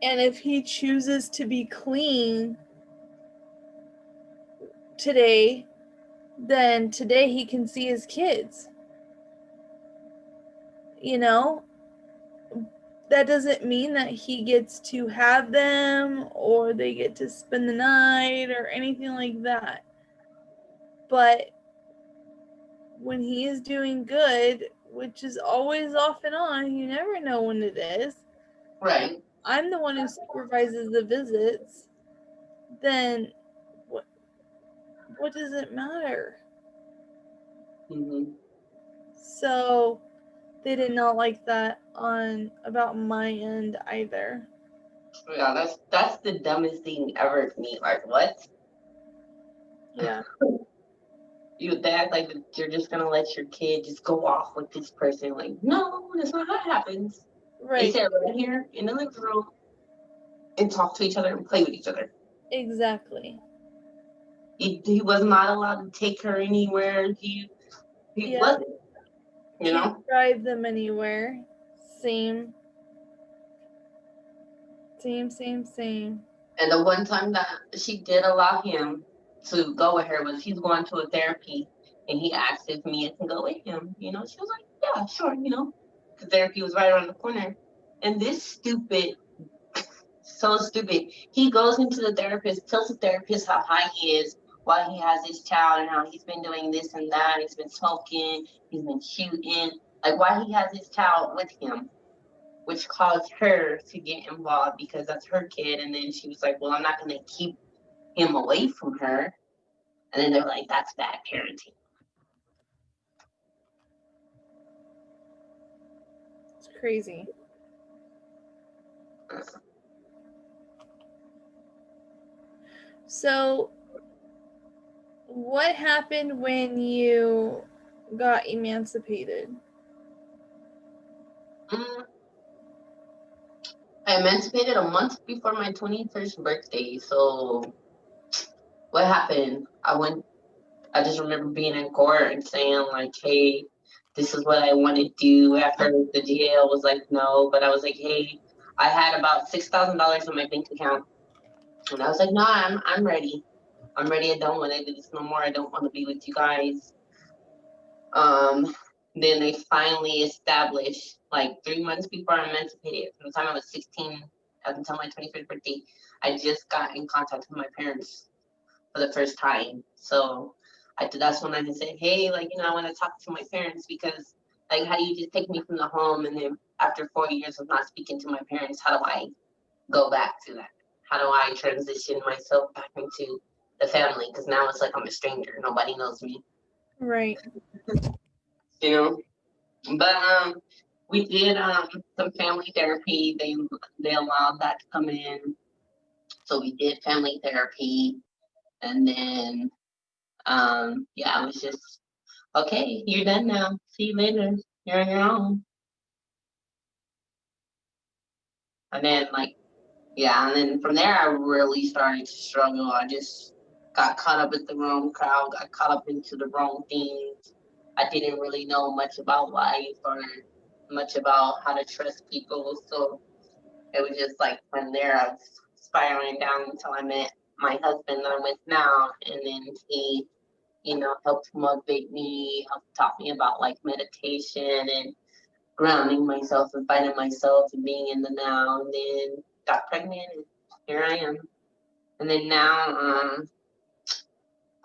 And if he chooses to be clean today, then today he can see his kids. You know, that doesn't mean that he gets to have them or they get to spend the night or anything like that. But when he is doing good, which is always off and on, you never know when it is. Right. I'm the one who supervises the visits. Then what does it matter? Mm-hmm. So they did not like that about my end either. Yeah, that's the dumbest thing ever to me. Like, what? Yeah. They act like you're just gonna let your kid just go off with this person. Like, no, that's not how it happens. They Right. sit right here in the living room and talk to each other and play with each other. Exactly. He was not allowed to take her anywhere. He wasn't. You know? Can't drive them anywhere. Same. And the one time that she did allow him to go with her was he's going to a therapy, and he asked if Mia can go with him. You know, she was like, yeah, sure, you know, because therapy was right around the corner. And this stupid, so stupid, he goes into the therapist, tells the therapist how high he is while he has his child and how he's been doing this and that. He's been smoking, he's been shooting, like why he has his child with him, which caused her to get involved because that's her kid. And then she was like, well, I'm not going to keep him away from her. And then they're like, that's bad parenting. It's crazy. So, what happened when you got emancipated? I emancipated a month before my 21st birthday. So what happened? I just remember being in court and saying like, hey, this is what I want to do. After the jail was like, no, but I was like, hey, I had about $6,000 in my bank account. And I was like, no, I'm ready. I'm ready. I don't want to do this no more. I don't want to be with you guys. Then they finally established, like 3 months before I emancipated, from the time I was 16 until my 21st birthday, I just got in contact with my parents for the first time. So that's when I said, hey, like, you know, I want to talk to my parents because, like, how do you just take me from the home and then after 4 years of not speaking to my parents, how do I go back to that? How do I transition myself back into the family? Because now it's like I'm a stranger. Nobody knows me. Right. You know? But we did some family therapy. They allowed that to come in. So we did family therapy. And then yeah, it was just, okay, you're done now. See you later. You're on your own. And then and then from there I really started to struggle. I just got caught up with the wrong crowd, got caught up into the wrong things. I didn't really know much about life or much about how to trust people. So it was just like from there I was spiraling down until I met my husband that I'm with now. And then he, you know, helped motivate me, helped taught me about like meditation and grounding myself and finding myself and being in the now. And then got pregnant and here I am. And then now,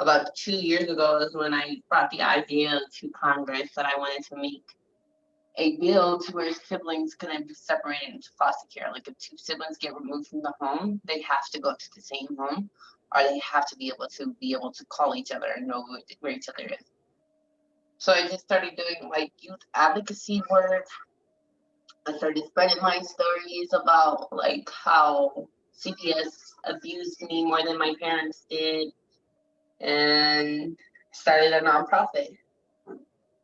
about 2 years ago is when I brought the idea to Congress that I wanted to make a bill to where siblings can be separated into foster care. Like if two siblings get removed from the home, they have to go to the same home, or they have to be able to call each other and know where each other is. So I just started doing like youth advocacy work. I started spreading my stories about like how CPS abused me more than my parents did, and started a nonprofit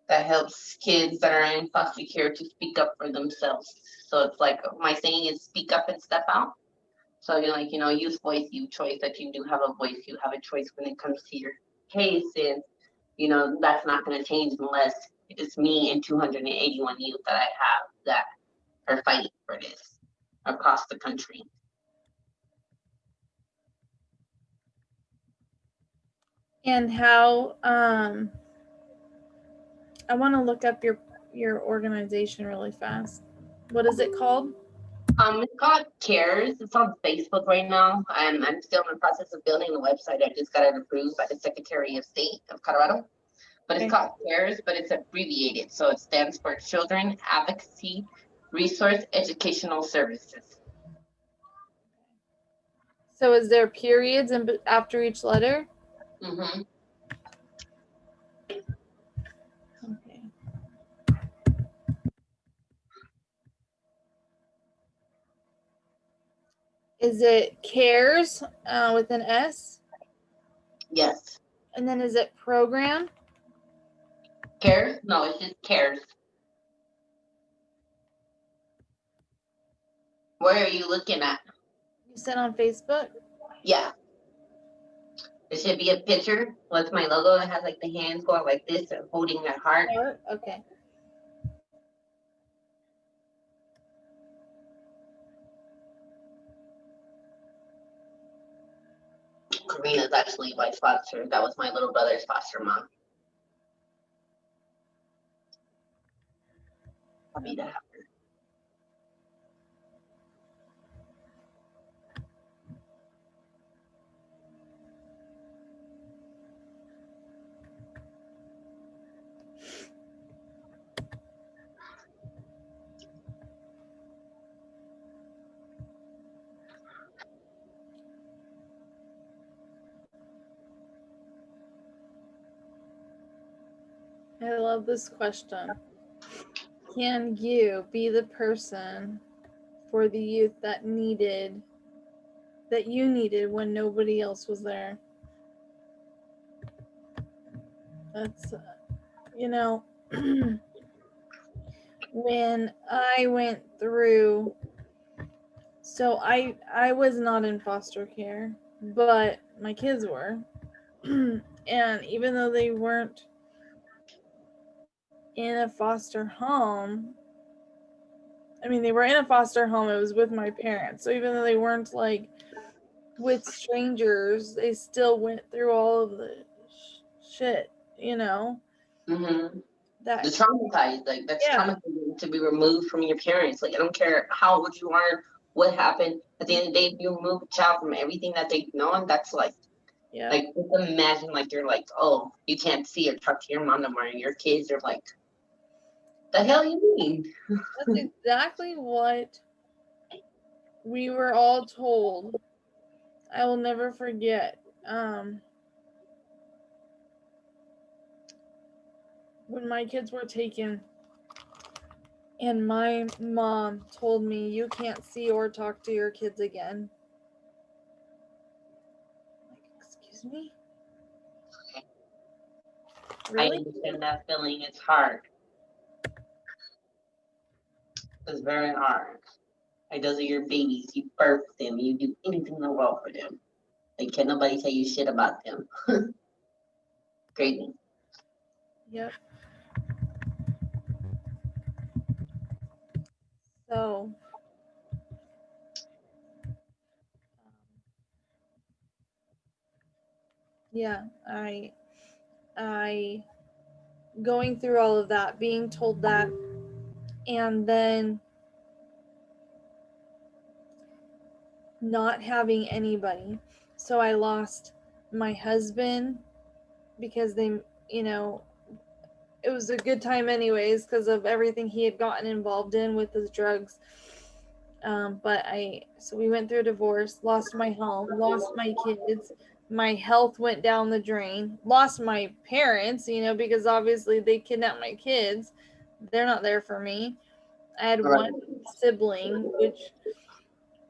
that helps kids that are in foster care to speak up for themselves. So it's like my saying is speak up and step out. So you're like, you know, use voice, you choice, that you do have a voice, you have a choice when it comes to your case. And, you know, that's not going to change unless it's me and 281 youth that I have that are fighting for this across the country. And how I want to look up your organization really fast. What is it called? It's called CARES. It's on Facebook right now. I'm still in the process of building a website. I just got it approved by the Secretary of State of Colorado. But it's Okay. called CARES, but it's abbreviated. So it stands for Children Advocacy Resource Educational Services. So is there periods after each letter? Mm-hmm. Okay. Is it CARES with an S? Yes. And then is it program? CARES? No, it's just CARES. Where are you looking at? You said on Facebook? Yeah. There should be a picture with my logo. It has like the hands going like this and holding a heart. Okay. Karina's actually my foster. That was my little brother's foster mom. Happy to have her. I love this question. Can you be the person for the youth that you needed when nobody else was there? That's, when I went through, so I was not in foster care, but my kids were. And even though they weren't in a foster home, I mean, they were in a foster home, it was with my parents. So even though they weren't like with strangers, they still went through all of the shit, Mm-hmm. that The traumatized, like that's traumatizing to be removed from your parents. Like I don't care how old you are, what happened. At the end of the day, if you remove a child from everything that they've known, that's like just imagine like you're like, oh, you can't see or talk to your mom no more, and your kids are like, the hell you mean? That's exactly what we were all told. I will never forget. When my kids were taken, and my mom told me, you can't see or talk to your kids again. Like, excuse me? Really? I understand that feeling. It's hard. It's very hard. Like those are your babies. You birth them. You do anything in the world for them. Like can't nobody tell you shit about them. Crazy. Yep. So, yeah, I going through all of that, being told that, and then not having anybody. So I lost my husband because they, it was a good time anyways because of everything he had gotten involved in with his drugs. So we went through a divorce, lost my home, lost my kids, my health went down the drain, lost my parents, because obviously they kidnapped my kids. They're not there for me. I had one sibling, which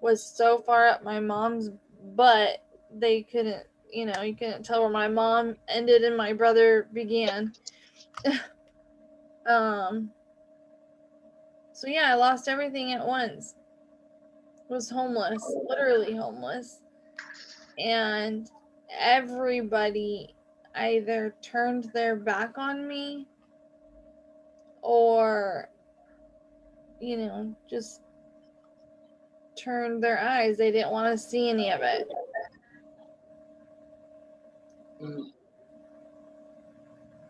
was so far up my mom's butt, they couldn't, you couldn't tell where my mom ended and my brother began. So yeah, I lost everything at once. Was homeless, literally homeless. And everybody either turned their back on me or, just turned their eyes. They didn't want to see any of it. Mm.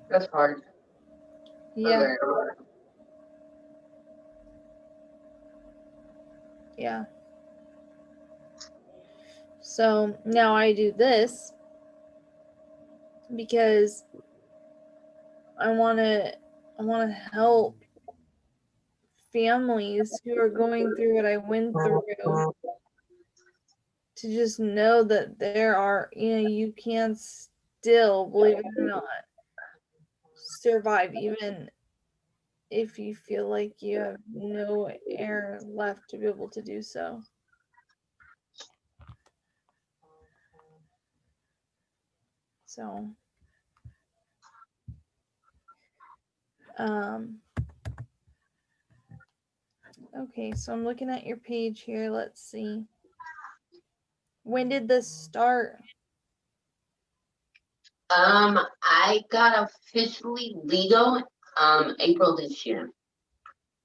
That's hard. Yeah. Very hard. Yeah. So now I do this because I want to help families who are going through what I went through to just know that there are, you can still, believe it or not, survive even if you feel like you have no air left to be able to do so. So, okay, so I'm looking at your page here. Let's see. When did this start? I got officially legal April this year.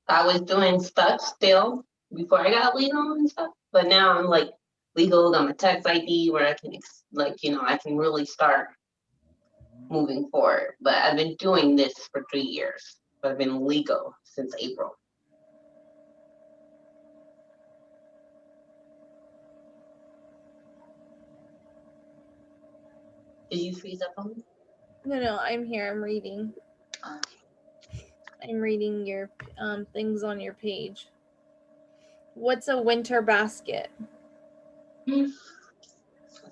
I was doing stuff still before I got legal and stuff, but now I'm like legal. I'm a tax ID where I can I can really start moving forward. But I've been doing this for 3 years. But I've been legal since April. Did you freeze up on me? No, I'm here. I'm reading. I'm reading your things on your page. What's a winter basket?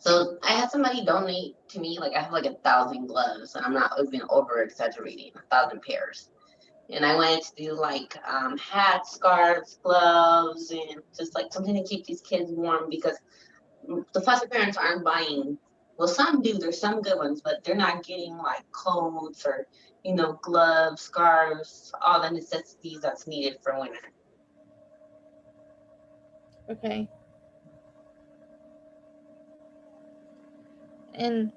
So I had somebody donate to me, like I have like 1,000 gloves, and I'm not even over exaggerating, 1,000 pairs. And I wanted to do like hats, scarves, gloves, and just like something to keep these kids warm because the foster parents aren't buying. Well, some do. There's some good ones, but they're not getting like coats or gloves, scarves, all the necessities that's needed for winter. Okay. And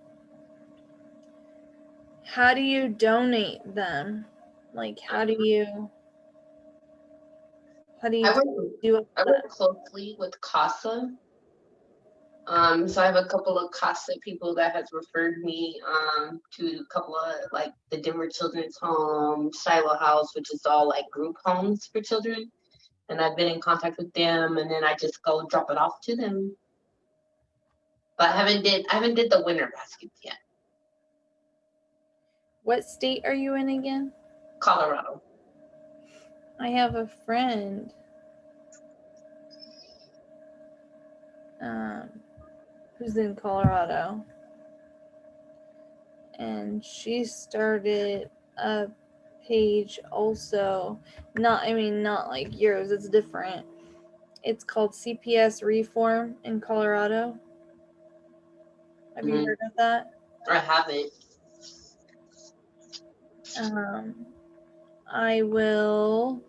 how do you donate them? Like, how do you do it? I work closely with CASA. So I have a couple of CASA people that has referred me to a couple of like the Denver Children's Home, Shiloh House, which is all like group homes for children. And I've been in contact with them, and then I just go drop it off to them. But I haven't did the winter baskets yet. What state are you in again? Colorado. I have a friend who's in Colorado, and she started a page also. Not like yours, it's different. It's called CPS Reform in Colorado. Have you heard of that? I haven't. I will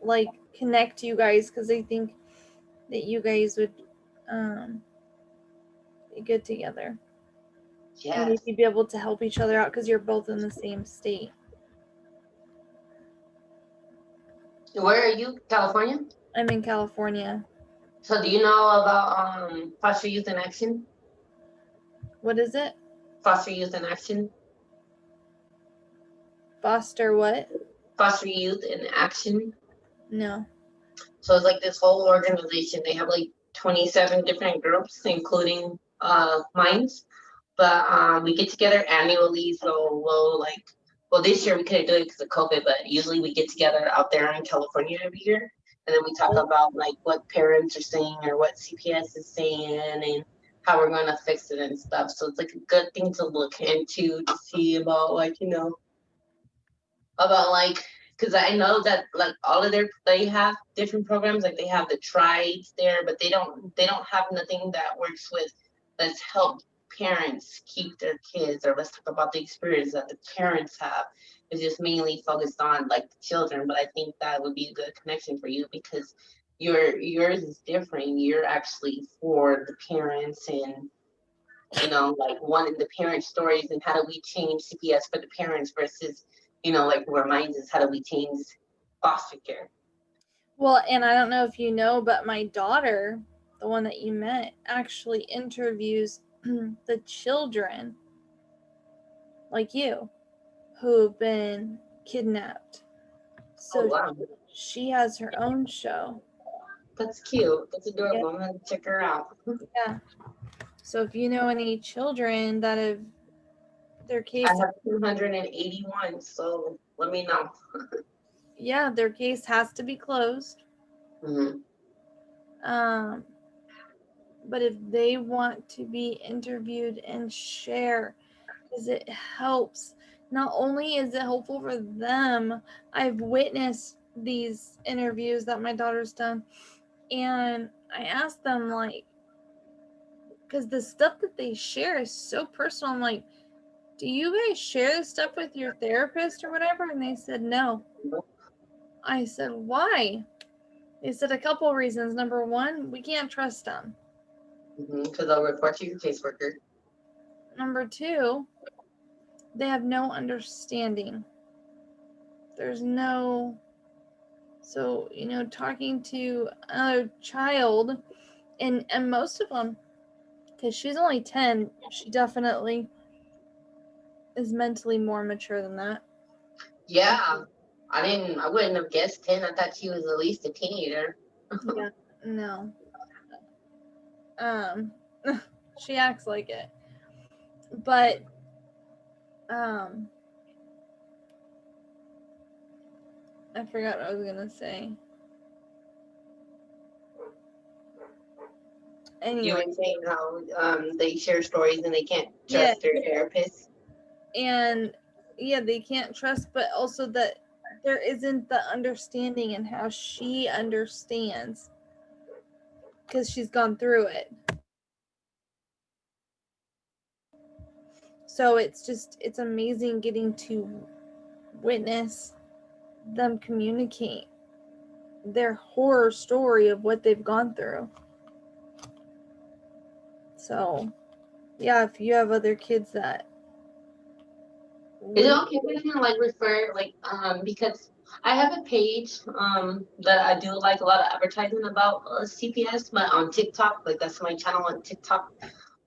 like connect you guys because I think that you guys would be good together. Yes. And maybe be able to help each other out because you're both in the same state. Where are you? California? I'm in California. So do you know about Foster Youth in Action? What is it? Foster Youth in Action. Foster what? Foster Youth in Action. No. So it's like this whole organization. They have like 27 different groups, including mines. But we get together annually. So this year we couldn't do it because of COVID, but usually we get together out there in California every year. And then we talk about like what parents are saying or what CPS is saying and how we're going to fix it and stuff. So it's like a good thing to look into to see about because I know that like all of they have different programs, like they have the trides there, but they don't have nothing that works with let's help parents keep their kids, or let's talk about the experience that the parents have. It's just mainly focused on like the children, but I think that would be a good connection for you because yours is different. You're actually for the parents and like one of the parent stories and how do we change CPS for the parents versus like where mine is how do we change foster care. Well, and I don't know if you know, but my daughter, the one that you met, actually interviews the children like you who've been kidnapped. So wow. she has her own show. That's cute. That's adorable. I'm gonna check her out. Yeah. So if you know any children that have their case, I have 281, so let me know. yeah, their case has to be closed. Mm-hmm. But if they want to be interviewed and share, because it helps. Not only is it helpful for them, I've witnessed these interviews that my daughter's done, and I asked them, like, because the stuff that they share is so personal. I'm like, do you guys share this stuff with your therapist or whatever? And they said no. I said, why? They said a couple of reasons. Number one, we can't trust them. Because I'll report to your caseworker. Number two, they have no understanding. There's no, so, talking to another child, and most of them, because she's only 10, she definitely is mentally more mature than that. Yeah. I wouldn't have guessed 10. I thought she was at least a teenager. Yeah, no. She acts like it. But, I forgot what I was gonna say. Anyway. You were saying how they share stories and they can't trust their therapist. And yeah, they can't trust, but also that there isn't the understanding in how she understands because she's gone through it. So it's amazing getting to witness them communicate their horror story of what they've gone through. So yeah, if you have other kids that Is it okay if I can like refer because I have a page that I do like a lot of advertising about CPS, but on TikTok, like that's my channel on TikTok.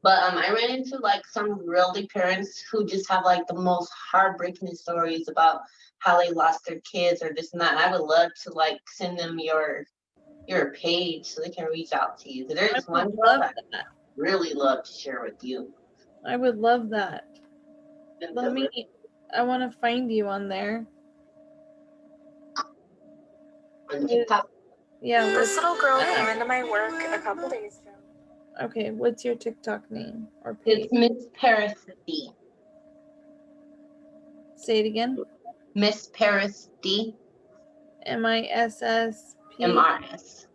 But I ran into like some really parents who just have like the most heartbreaking stories about how they lost their kids or this and that. And I would love to like send them your page so they can reach out to you. There's one girl that I really love to share with you. I would love that. I want to find you on there. On TikTok? Yeah. This little girl came into my work a couple days ago. Okay, what's your TikTok name or page? It's Miss Paris D. Say it again. Miss Paris D. MISS P. MRS.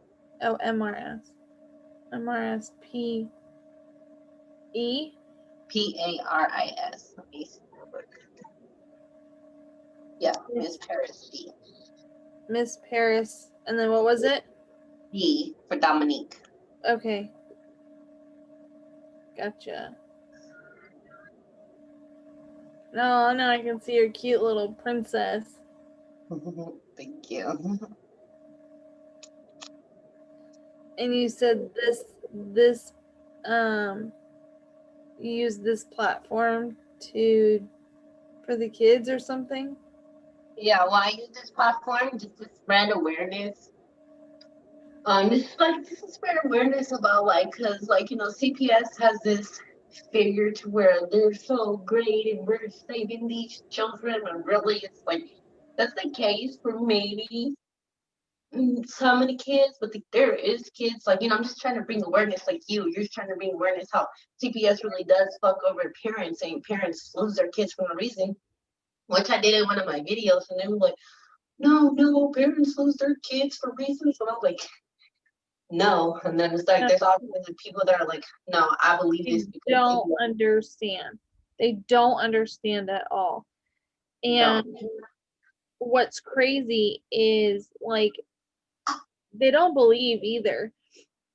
Oh, MRS. MRS P. E. PARIS. Yeah, Miss Paris D. Miss Paris, and then what was it? D for Dominique. Okay. Gotcha. No, I can see your cute little princess. Thank you. And you said this you use this platform for the kids or something? Yeah, well, I use this platform just to spread awareness. This is spread awareness about because CPS has this figure to where they're so great and we're saving these children, and really it's like that's the case for maybe some of the kids, but there is kids I'm just trying to bring awareness you're trying to bring awareness how CPS really does fuck over parents, and parents lose their kids for no reason, which I did in one of my videos, and they were like, no, parents lose their kids for reasons, and I was like, no. And then it's like there's obviously people that are like, no, I believe this because they don't understand. They don't understand at all. And what's crazy is they don't believe either.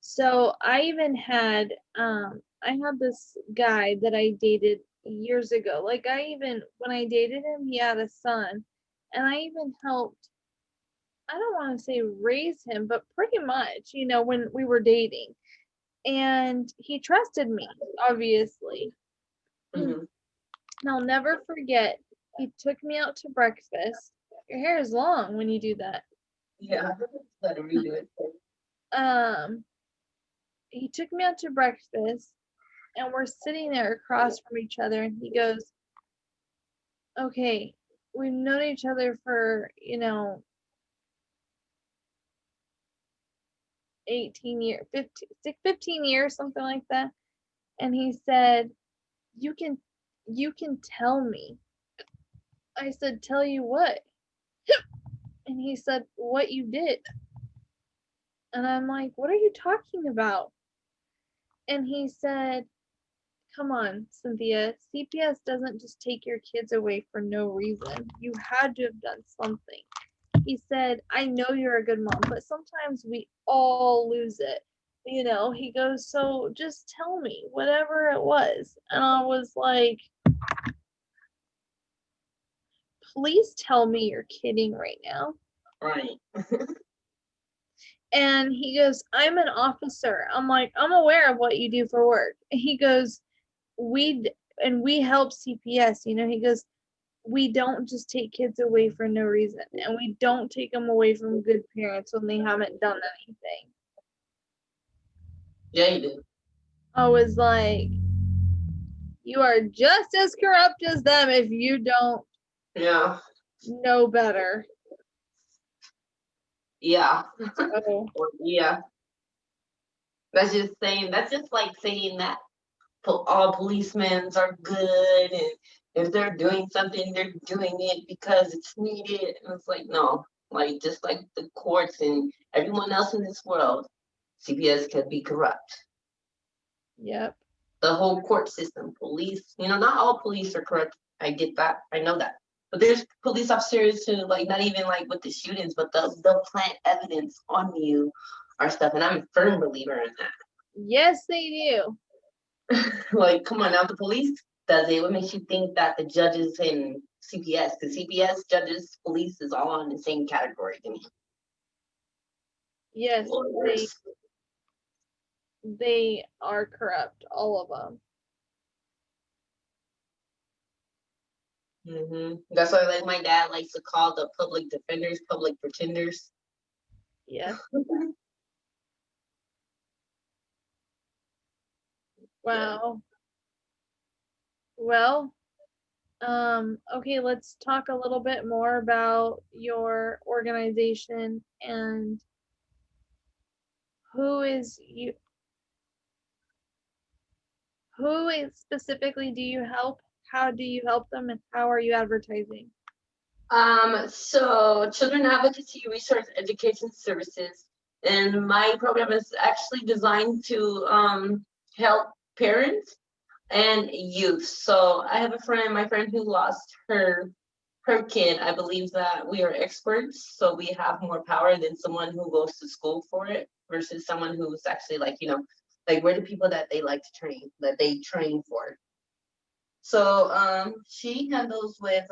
So I even had I had this guy that I dated years ago. When I dated him, he had a son, and I even helped, I don't want to say raise him, but pretty much, when we were dating. And he trusted me, obviously. Mm-hmm. And I'll never forget, he took me out to breakfast. Your hair is long when you do that. Yeah, let him redo it. He took me out to breakfast, and we're sitting there across from each other, and he goes, okay, we've known each other for, 18 years, 15 years, something like that. And he said, you can tell me. I said, tell you what? And he said, what you did. And I'm like, what are you talking about? And he said, come on, Cynthia, CPS doesn't just take your kids away for no reason. You had to have done something. He said, I know you're a good mom, but sometimes we all lose it. He goes, so just tell me whatever it was. And I was like, please tell me you're kidding right now. Right. And he goes, I'm an officer. I'm like, I'm aware of what you do for work. He goes, we help CPS. He goes, we don't just take kids away for no reason, and we don't take them away from good parents when they haven't done anything. Yeah, you do. I was like, you are just as corrupt as them if you don't know better. Yeah. So, yeah. That's just like saying that all policemen are good, and if they're doing something, they're doing it because it's needed. And it's like, no, like just like the courts and everyone else in this world, CPS can be corrupt. yep. The whole court system, police, not all police are corrupt. I get that. I know that. But there's police officers who, like, not even like with the shootings, but they'll plant evidence on you or stuff. And I'm a firm believer in that. Yes, they do. Like, come on, now the police does it. What makes you think that the judges in CPS, the CPS, judges, police is all in the same category to me? Yes, they are corrupt, all of them. That's why, like, my dad likes to call the public defenders public pretenders. Yeah. Wow. Well, okay, let's talk a little bit more about your organization and who specifically do you help? How do you help them, and how are you advertising? So Children Advocacy Resource Education Services, and my program is actually designed to help parents and youth. So I have my friend who lost her kid. I believe that we are experts, so we have more power than someone who goes to school for it versus someone who's actually like we're the people that they like to train, that they train for. So she handles with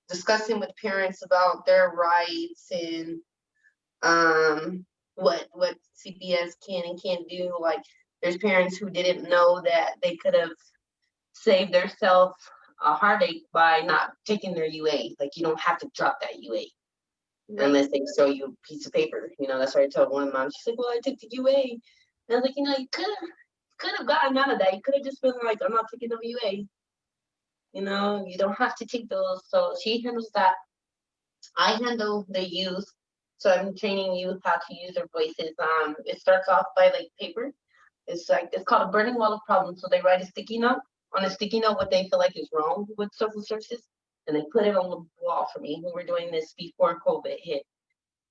discussing with parents about their rights and what CPS can and can't do. Like, there's parents who didn't know that they could have saved themselves a heartache by not taking their UA. Like, you don't have to drop that UA unless they show you a piece of paper. That's what I told one mom. She's like, well, I took the UA. And I was like, you could have gotten out of that. You could have just been like, I'm not taking no UA. You don't have to take those. So she handles that. I handle the youth. So I'm training youth how to use their voices. It starts off by like paper. It's called a burning wall of problems. So they write a sticky note. On a sticky note, what they feel like is wrong with social services, and they put it on the wall for me. We were doing this before COVID hit.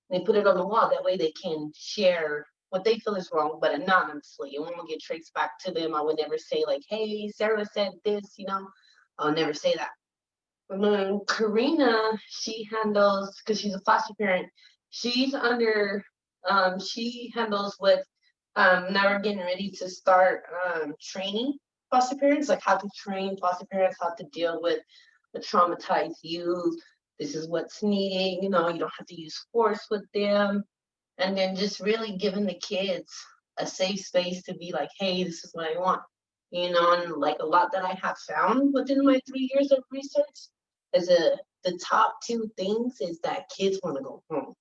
They put it on the wall. That way they can share what they feel is wrong, but anonymously. It won't get traced back to them. I would never say like, hey, Sarah said this, I'll never say that. And then Karina, she handles, because she's a foster parent, she's under, she handles with, now we're getting ready to start training foster parents, like how to train foster parents, how to deal with the traumatized youth. This is what's needed, you don't have to use force with them. And then just really giving the kids a safe space to be like, hey, this is what I want. And like a lot that I have found within my 3 years of research is the top two things is that kids want to go home.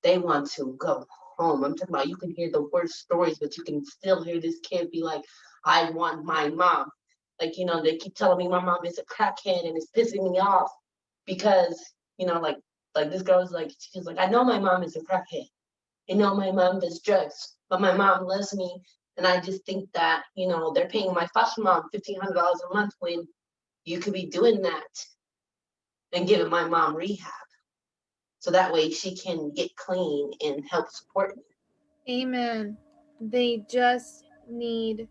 They want to go home. I'm talking about you can hear the worst stories, but you can still hear this kid be like, I want my mom. Like, they keep telling me my mom is a crackhead and it's pissing me off because, like this girl's like, she's like, I know my mom is a crackhead. I know my mom does drugs, but my mom loves me. And I just think that, they're paying my foster mom $1,500 a month when you could be doing that and giving my mom rehab. So that way she can get clean and help support me. Amen. They just need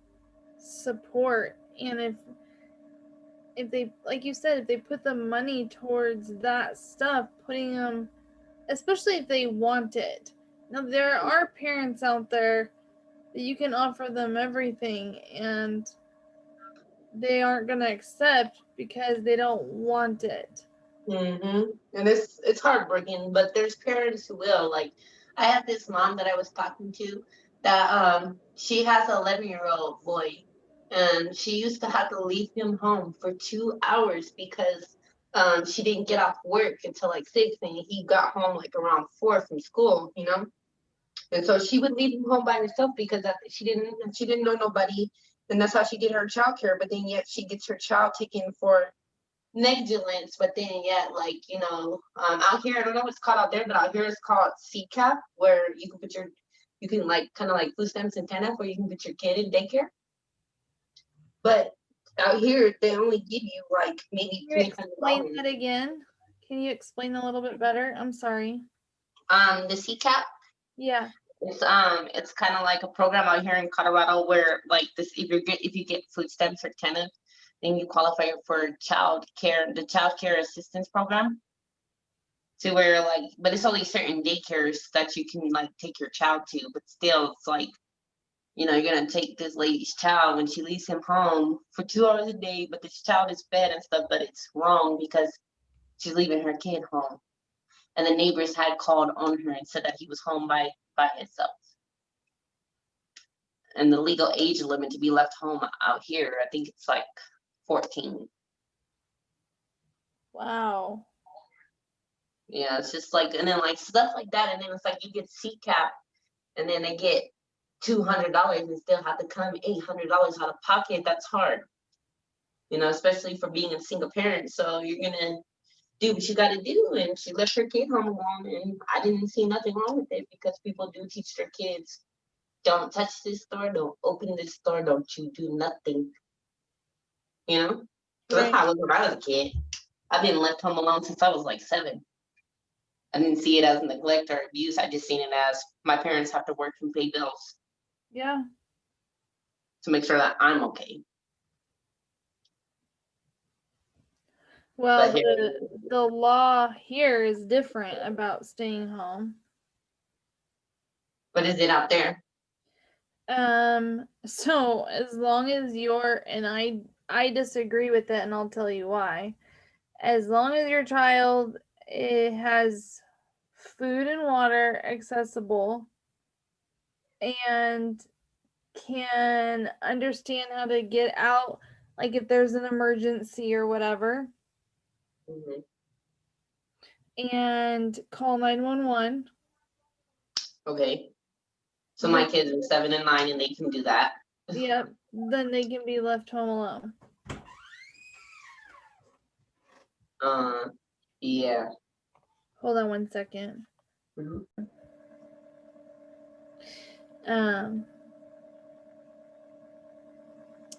support. And if they, like you said, if they put the money towards that stuff, putting them, especially if they want it. Now, there are parents out there that you can offer them everything and they aren't going to accept because they don't want it. And it's heartbreaking, but there's parents who will. Like, I had this mom that I was talking to that she has an 11-year-old boy, and she used to have to leave him home for 2 hours because she didn't get off work until like 6, and he got home like around 4 from school, And so she would leave him home by herself because she didn't know nobody, and that's how she did her child care. But then yet she gets her child taken for negligence, but then yet, like, out here, I don't know what's called out there, but out here it's called CCAP, where you can like kind of like food stamps and TANF, where you can put your kid in daycare. But out here, they only give you like maybe $300. Explain that again. Can you explain a little bit better? I'm sorry. The CCAP. Yeah. It's kind of like a program out here in Colorado where like this, if you get food stamps or TANF, then you qualify for the child care assistance program. To where like, but it's only certain daycares that you can like take your child to, but still it's like, you're gonna take this lady's child when she leaves him home for 2 hours a day, but this child is fed and stuff, but it's wrong because she's leaving her kid home. And the neighbors had called on her and said that he was home by himself. And the legal age limit to be left home out here, I think it's like 14. Wow. Yeah, it's just like, and then like stuff like that, and then it's like you get CCAP, and then they get $200 and still have to come $800 out of pocket. That's hard, especially for being a single parent. So you're gonna do what you got to do, and she left her kid home alone, and I didn't see nothing wrong with it because people do teach their kids, don't touch this door, don't open this door, don't you do nothing. So that's how I was when I was a kid. I've been left home alone since I was like 7. I didn't see it as neglect or abuse. I just seen it as my parents have to work and pay bills. Yeah. To make sure that I'm okay. Well, the law here is different about staying home. What is it out there? So as long as and I disagree with it, and I'll tell you why. As long as your child has food and water accessible and can understand how to get out, like if there's an emergency or whatever, and call 911. Okay. So my kids are 7 and 9 and they can do that. Yep. Then they can be left home alone. Yeah. Hold on one second.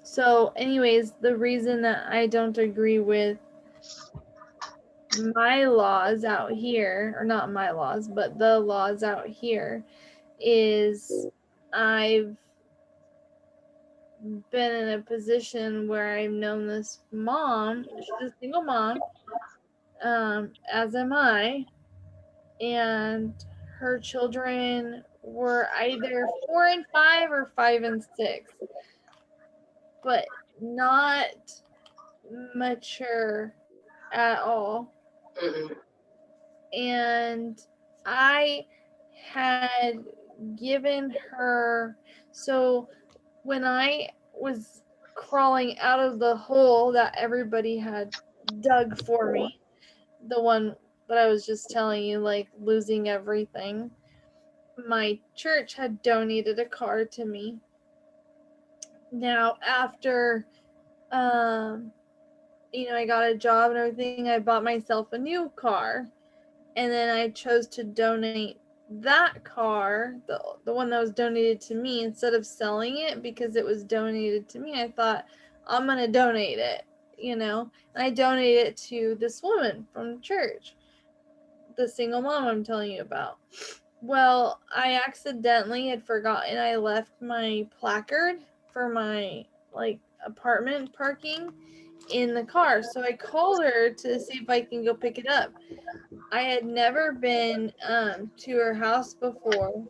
So anyways, the reason that I don't agree with my laws out here, or not my laws, but the laws out here, is I've been in a position where I've known this mom. She's a single mom, as am I, and her children were either 4 and 5 or 5 and 6, but not mature at all. And I had given her, So when I was crawling out of the hole that everybody had dug for me, the one that I was just telling you, like losing everything, my church had donated a car to me. Now, after, I got a job and everything, I bought myself a new car. And then I chose to donate that car, the one that was donated to me, instead of selling it because it was donated to me. I thought, I'm going to donate it, And I donated it to this woman from church, the single mom I'm telling you about. Well, I accidentally had forgotten I left my placard for my apartment parking in the car. So I called her to see if I can go pick it up. I had never been to her house before.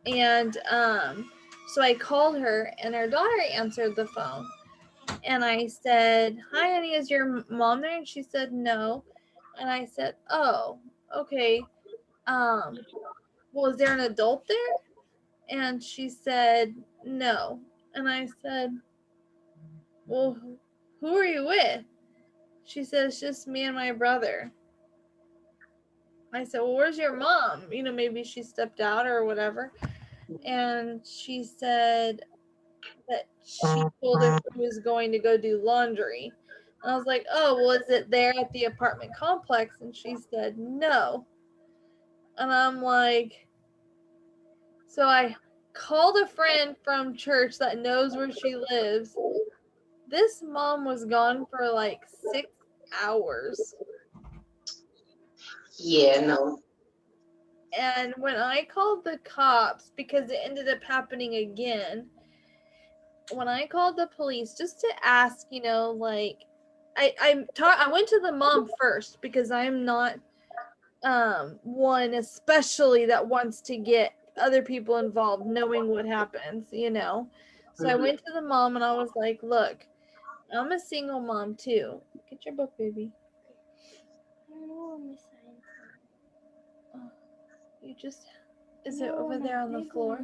And so I called her and her daughter answered the phone. And I said, "Hi, honey, is your mom there?" And she said, "No." And I said, "Oh, okay. Well, is there an adult there?" And she said, "No." And I said, "Well, who are you with?" She said, "It's just me and my brother." I said, "Well, where's your mom? Maybe she stepped out or whatever." And she said that she told her she was going to go do laundry. And I was like, "Oh, well, is it there at the apartment complex?" And she said, "No." And I'm like, so I called a friend from church that knows where she lives. This mom was gone for like 6 hours. Yeah, no. And when I called the cops, because it ended up happening again, when I called the police just to ask, I went to the mom first because I'm not one especially that wants to get other people involved knowing what happens. So I went to the mom and I was like, "Look, I'm a single mom too." Get your book, baby. You just, is it over there on the floor?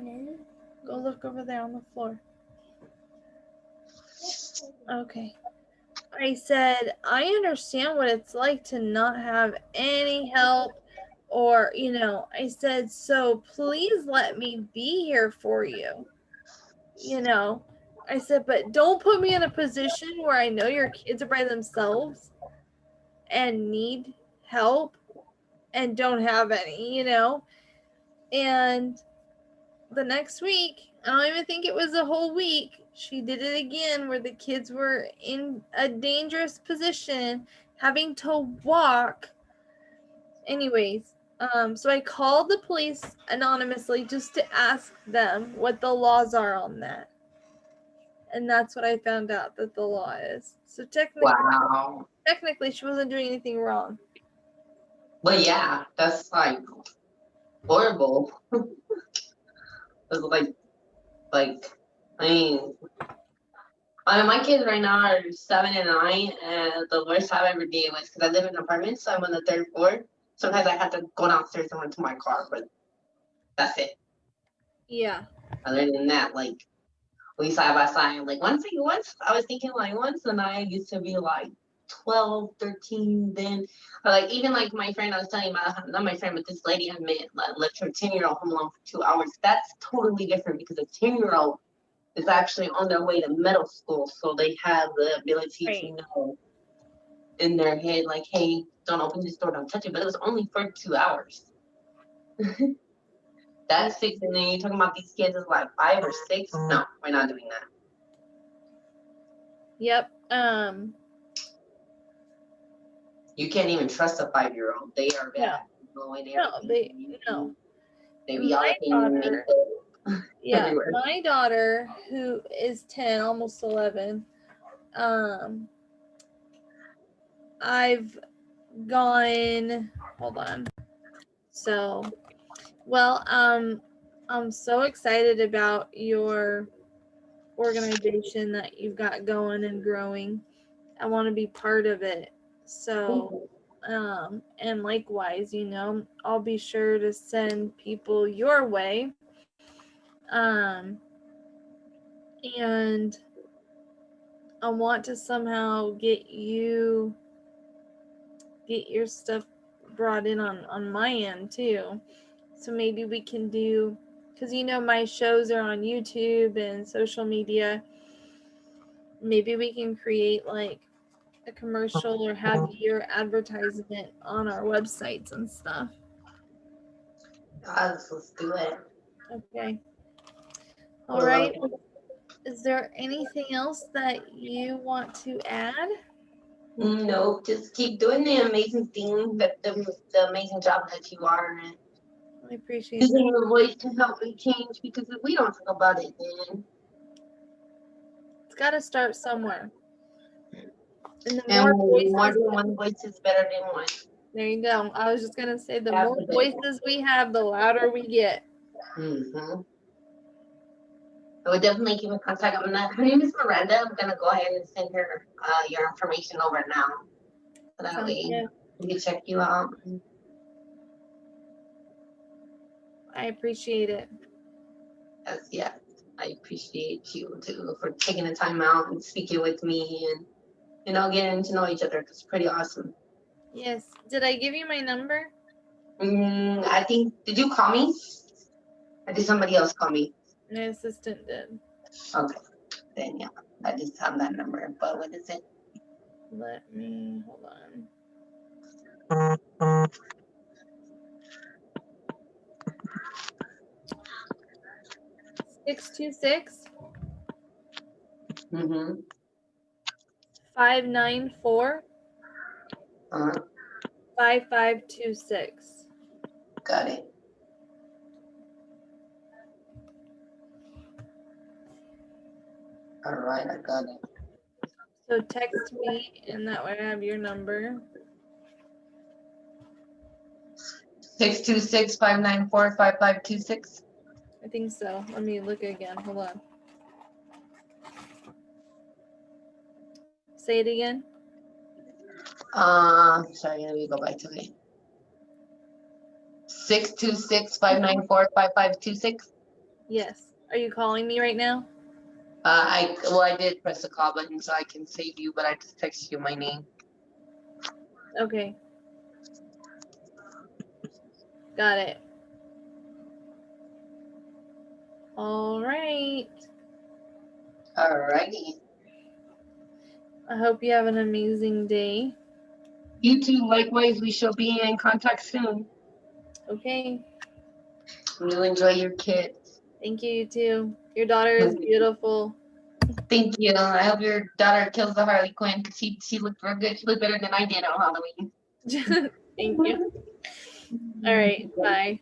Go look over there on the floor. Okay. I said, "I understand what it's like to not have any help or, I said, so please let me be here for you. I said, but don't put me in a position where I know your kids are by themselves and need help and don't have any, And the next week, I don't even think it was a whole week, she did it again where the kids were in a dangerous position, having to walk. Anyways, so I called the police anonymously just to ask them what the laws are on that. And that's what I found out that the law is. So technically she wasn't doing anything wrong. But yeah, that's like horrible. It's I mean, my kids right now are 7 and 9, and the worst I've ever did was because I live in an apartment, so I'm on the 3rd floor. Sometimes I have to go downstairs and run to my car, but that's it. Yeah. Other than that, we side by side. Once I was thinking once and I used to be 12, 13 then. Or even my friend I was telling you about, not my friend, but this lady I met, left her 10-year-old home alone for 2 hours. That's totally different because a 10-year-old is actually on their way to middle school, so they have the ability to know in their head, hey, don't open this door, don't touch it. But it was only for 2 hours. That's 6, and then you're talking about these kids is 5 or 6. No, we're not doing that. Yep. You can't even trust a 5-year-old. They are bad. No. They be all up in yeah, everywhere. My daughter, who is 10, almost 11, I've gone, hold on. So, well, I'm so excited about your organization that you've got going and growing. I want to be part of it. So, And likewise, I'll be sure to send people your way. And I want to somehow get your stuff brought in on my end too. So maybe we can do, because my shows are on YouTube and social media. Maybe we can create like a commercial or have your advertisement on our websites and stuff. Let's do it. Okay. All right. Is there anything else that you want to add? No, just keep doing the amazing thing, the amazing job that you are, and I appreciate using that. your voice to help me change. Because if we don't talk about it, then It's got to start somewhere. And the and more more voices, than one voice is better than one. there you go. I was just going to say, the Have more a good day. voices we have, the louder we get. Mm-hmm. I would definitely keep in contact. Her name is Miranda. I'm gonna go ahead and send her your information over now. So that Sounds way good. we can check you out. I appreciate it. Yes, I appreciate you too for taking the time out and speaking with me and getting to know each other. It's pretty awesome. Yes. Did I give you my number? I think, did you call me? Or did somebody else call me? My assistant did. Okay, then yeah, I just have that number. But what is it? Let me, hold on. 626 Mm-hmm. 594 5526. Got it. All right, I got it. So text me, and that way I have your number. 626-594-5526. I think so. Let me look again. Hold on. Say it again. Sorry, let me go back to it. 626-594-5526. Yes. Are you calling me right now? I did press the call button so I can save you, but I just texted you my name. Okay. Got it. All right. Alrighty. I hope you have an amazing day. You too. Likewise, we shall be in contact soon. Okay. You enjoy your kids. Thank you, you too. Your daughter is beautiful. Thank you. I hope your daughter kills the Harley Quinn because she looked real good. She looked better than I did on Halloween. Thank you. All right. Bye.